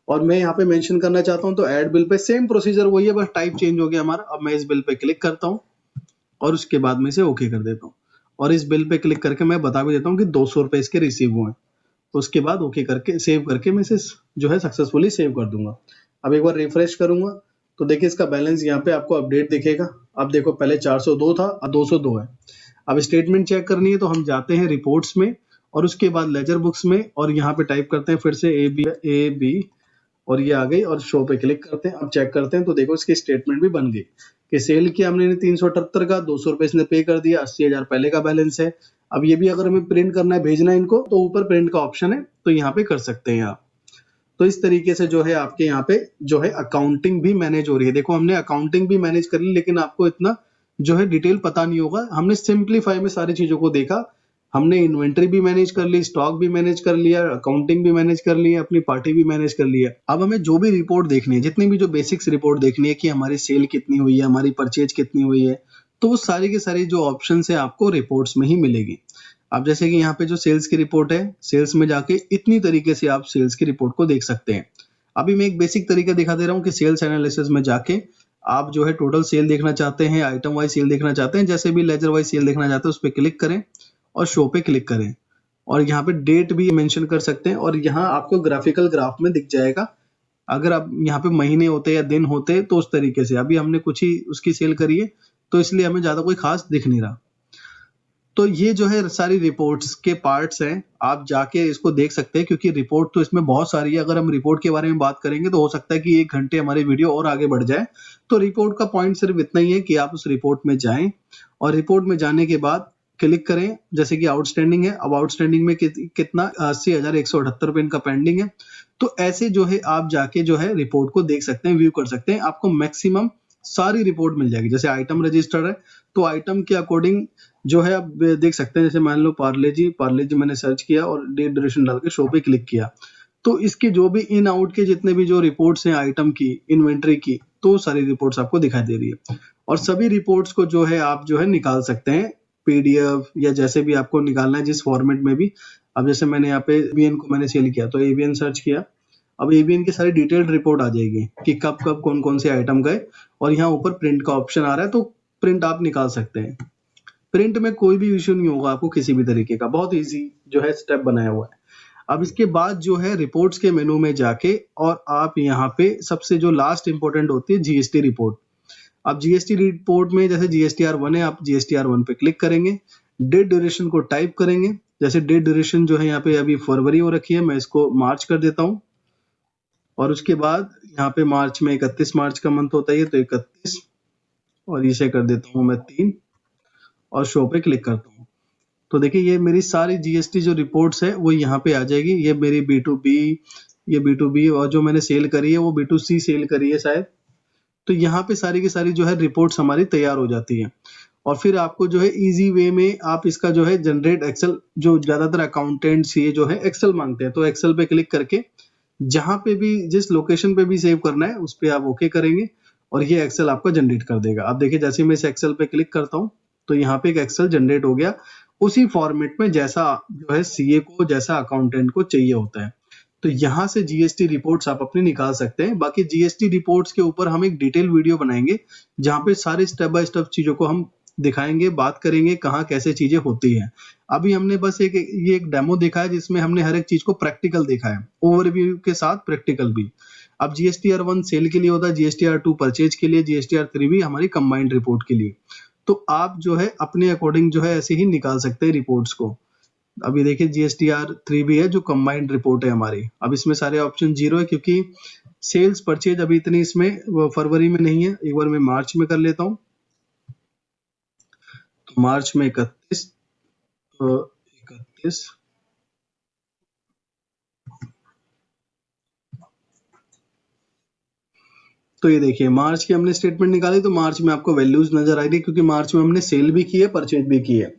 और मैं यहाँ पे मेंशन करना चाहता हूँ तो add bill pay same procedure वही है, बस टाइप चेंज हो गया हमारा। अब मैं इस बिल पे क्लिक करता हूँ और उसके बाद में इसे ओके कर देता हूँ, और इस बिल पे क्लिक करके मैं बता भी देता हूँ कि 200 रुपए इसके रिसीव हुए। तो उसके बाद ओके करके सेव करके मैं इसे जो है सक्सेसफुली सेव कर दूंगा। अब एक बार रिफ्रेश करूंगा तो देखिए इसका बैलेंस यहाँ पे आपको अपडेट दिखेगा। अब देखो पहले 402 था, अब 202 है। अब स्टेटमेंट चेक करनी है तो हम जाते हैं रिपोर्ट्स में और उसके बाद लेजर बुक्स में, और यहाँ पे टाइप करते हैं फिर से ए बी और ये आ गई, और शो पे क्लिक करते हैं। अब चेक करते हैं तो देखो इसकी स्टेटमेंट भी बन गई कि सेल किया हमने 378 का, 200 रुपए इसने पे कर दिया, 80,000 पहले का बैलेंस है। अब ये भी अगर हमें प्रिंट करना है, भेजना है इनको, तो ऊपर प्रिंट का ऑप्शन है, तो यहाँ पे कर सकते हैं आप। तो इस तरीके से जो है आपके यहाँ पे जो है अकाउंटिंग भी मैनेज हो रही है। देखो हमने अकाउंटिंग भी मैनेज कर ली, लेकिन आपको इतना जो है डिटेल पता नहीं होगा। हमने सिंप्लीफाई में सारी चीजों को देखा, हमने इन्वेंट्री भी मैनेज कर ली, स्टॉक भी मैनेज कर लिया, अकाउंटिंग भी मैनेज कर लिया, अपनी पार्टी भी मैनेज कर लिया। अब हमें जो भी रिपोर्ट देखनी है, जितनी भी जो बेसिक्स रिपोर्ट देखनी है कि हमारी सेल कितनी हुई है, हमारी परचेज कितनी हुई है, तो वो सारी की सारी जो ऑप्शन है आपको रिपोर्ट्स में ही मिलेगी। अब जैसे कि यहाँ पे जो सेल्स की रिपोर्ट है, सेल्स में जाके इतनी तरीके से आप सेल्स की रिपोर्ट को देख सकते हैं। अभी मैं एक बेसिक तरीका दिखा दे रहा हूँ कि सेल्स एनालिसिस में जाके आप जो है टोटल सेल देखना चाहते हैं, आइटम वाइज सेल देखना चाहते हैं, जैसे भी लेजर वाइज सेल देखना चाहते हैं, उस पर क्लिक करें और शो पे क्लिक करें, और यहाँ पे डेट भी मेंशन कर सकते हैं, और यहाँ आपको ग्राफिकल ग्राफ में दिख जाएगा। अगर आप यहाँ पे महीने होते या दिन होते तो उस तरीके से, अभी हमने कुछ ही उसकी सेल करी है तो इसलिए हमें ज्यादा कोई खास दिख नहीं रहा। तो ये जो है सारी रिपोर्ट्स के पार्ट्स हैं, आप जाके इसको देख सकते हैं, क्योंकि रिपोर्ट तो इसमें बहुत सारी है। अगर हम रिपोर्ट के बारे में बात करेंगे तो हो सकता है कि 1 घंटे हमारी वीडियो और आगे बढ़ जाए। तो रिपोर्ट का पॉइंट सिर्फ इतना ही है कि आप उस रिपोर्ट में जाएं और रिपोर्ट में जाने के बाद क्लिक करें, जैसे कि आउटस्टैंडिंग है। अब आउटस्टैंडिंग में कितना 80,178 रुपए इनका पेंडिंग है। तो ऐसे जो है आप जाके जो है रिपोर्ट को देख सकते हैं, व्यू कर सकते हैं, आपको मैक्सिमम सारी रिपोर्ट मिल जाएगी। जैसे आइटम रजिस्टर है तो आइटम के अकॉर्डिंग जो है आप देख सकते हैं। जैसे मान लो पार्ले जी मैंने सर्च किया और डेट ड्यूरेशन डाल के शो पे क्लिक किया, तो इसके जो भी इन आउट के जितने भी जो रिपोर्ट्स हैं आइटम की, इन्वेंट्री की, तो सारी रिपोर्ट्स आपको दिखाई दे रही है। और सभी रिपोर्ट्स को जो है आप जो है निकाल सकते हैं पीडीएफ या जैसे भी आपको निकालना है, जिस फॉर्मेट में भी। अब जैसे मैंने यहाँ पे एबीएन को मैंने सेल किया तो एबीएन सर्च किया, अब एबीएन की सारी डिटेल्ड रिपोर्ट आ जाएगी कि कब कब कौन कौन से आइटम गए, और यहाँ ऊपर प्रिंट का ऑप्शन आ रहा है तो प्रिंट आप निकाल सकते हैं। प्रिंट में कोई भी इश्यू नहीं होगा आपको किसी भी तरीके का, बहुत इजी जो है स्टेप बनाया हुआ है। अब इसके बाद जो है रिपोर्ट्स के मेनू में जाके और आप यहाँ पे सबसे जो लास्ट इंपॉर्टेंट होती है जीएसटी रिपोर्ट। अब जीएसटी रिपोर्ट में जैसे जीएसटीआर1 है, आप जीएसटीआर1 पे क्लिक करेंगे, डेट ड्यूरेशन को टाइप करेंगे। जैसे डेट ड्यूरेशन जो है यहाँ पे अभी फरवरी हो रखी है, मैं इसको मार्च कर देता हूँ, और उसके बाद यहाँ पे मार्च में 31 मार्च का मंथ होता है तो 31, और इसे कर देता हूँ मैं 3 और शो पे क्लिक करता हूँ। तो देखिए ये मेरी सारी जीएसटी जो रिपोर्ट्स है वो यहाँ पे आ जाएगी। ये मेरी B2B, ये B2B, और जो मैंने सेल करी है वो B2C सेल करी है शायद। तो यहाँ पे सारी की सारी जो है रिपोर्ट्स हमारी तैयार हो जाती है, और फिर आपको जो है इजी वे में आप इसका जो है जनरेट एक्सेल, जो ज्यादातर अकाउंटेंट्स ये जो है एक्सेल मांगते हैं, तो एक्सेल पे क्लिक करके जहां पे भी जिस लोकेशन पे भी सेव करना है उस पे आप ओके करेंगे और ये एक्सेल आपका जनरेट कर देगा। आप देखिए जैसे मैं इस एक्सेल पे क्लिक करता हूँ तो यहाँ पे एक एक्सेल जनरेट हो गया उसी फॉर्मेट में जैसा जो है सीए को, जैसा अकाउंटेंट को चाहिए होता है। तो यहाँ से जीएसटी रिपोर्ट्स आप अपनी निकाल सकते हैं। बाकी जीएसटी रिपोर्ट्स के ऊपर हम एक डिटेल वीडियो बनाएंगे जहाँ पे सारे स्टेप बाय स्टेप चीजों को हम दिखाएंगे, बात करेंगे कहाँ कैसे चीजें होती हैं। अभी हमने बस ये एक डेमो देखा है जिसमें हमने हर एक चीज को प्रैक्टिकल देखा है, ओवरव्यू के साथ प्रैक्टिकल भी। अब GSTR 1 सेल के लिए होता है, GSTR 2 परचेज के लिए, GSTR 3 भी हमारी कंबाइंड रिपोर्ट के लिए। तो आप जो है अपने अकॉर्डिंग जो है ऐसे ही निकाल सकते हैं रिपोर्ट्स को। अभी देखिए GSTR 3 भी है जो कंबाइंड रिपोर्ट है हमारी। अब इसमें सारे ऑप्शन 0 है क्योंकि सेल्स परचेज अभी इतनी इसमें फरवरी में नहीं है। एक बार मैं मार्च में कर लेता हूँ। तो मार्च में 31 तो ये देखिए मार्च की हमने स्टेटमेंट निकाली, तो मार्च में आपको वैल्यूज नजर आ रही है क्योंकि मार्च में हमने सेल भी की है, परचेज भी की है।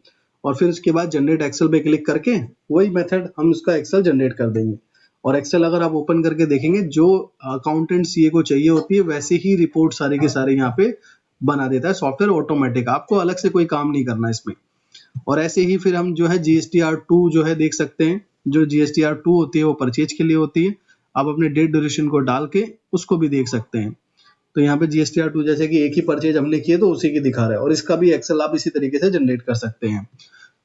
और फिर उसके बाद जनरेट एक्सेल पे क्लिक करके वही मेथड हम उसका एक्सेल जनरेट कर देंगे। और एक्सेल अगर आप ओपन करके देखेंगे, जो अकाउंटेंट सीए को चाहिए होती है वैसे ही रिपोर्ट सारे के सारे यहाँ पे बना देता है सॉफ्टवेयर ऑटोमेटिक। आपको अलग से कोई काम नहीं करना इसमें। और ऐसे ही फिर हम जो है GSTR 2 जो है देख सकते हैं। जो GSTR 2 होती है वो परचेज के लिए होती है। आप अपने डेट ड्यूरेशन को डाल के उसको भी देख सकते हैं। तो यहाँ पे GSTR 2 जैसे कि एक ही परचेज हमने किए तो उसी की दिखा रहा है, और इसका भी एक्सेल आप इसी तरीके से जनरेट कर सकते हैं।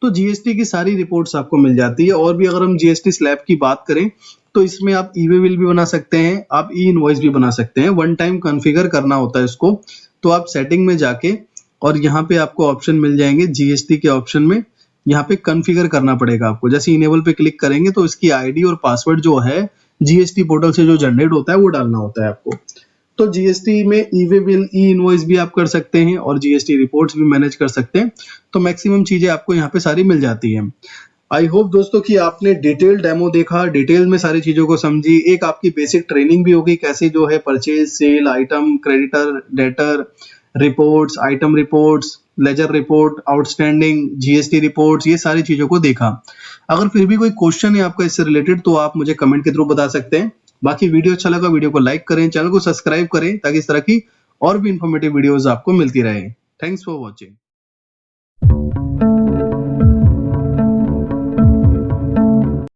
तो जीएसटी की सारी रिपोर्ट्स आपको मिल जाती है। और भी अगर हम जीएसटी स्लैब की बात करें तो इसमें आप ई वे बिल भी बना सकते हैं, आप ई इनवॉइस भी बना सकते हैं। वन टाइम कॉन्फ़िगर करना होता है इसको। तो आप सेटिंग में जाके और यहाँ पे आपको ऑप्शन मिल जाएंगे जीएसटी के ऑप्शन में। यहाँ पे कॉन्फ़िगर करना पड़ेगा आपको। जैसे इनेबल पे क्लिक करेंगे तो इसकी आईडी और पासवर्ड जो है जीएसटी पोर्टल से जो जनरेट होता है वो डालना होता है आपको। तो जीएसटी में ई वे बिल, ई इनवॉइस भी आप कर सकते हैं और जीएसटी रिपोर्ट्स भी मैनेज कर सकते हैं। तो मैक्सिमम चीजें आपको यहाँ पे सारी मिल जाती हैं। आई होप दोस्तों कि आपने डिटेल डेमो देखा, डिटेल में सारी चीजों को समझी। एक आपकी बेसिक ट्रेनिंग भी होगी कैसे जो है purchase, sale, item, creditor, debtor reports, item reports, ledger report, outstanding, GST reports, ये सारी चीजों को देखा। अगर फिर भी कोई क्वेश्चन है आपका इससे रिलेटेड तो आप मुझे कमेंट के थ्रू बता सकते हैं। बाकी वीडियो अच्छा लगा, वीडियो को लाइक करें, चैनल को सब्सक्राइब करें ताकि इस तरह की और भी इंफॉर्मेटिव वीडियोस आपको मिलती रहे। Thanks for watching.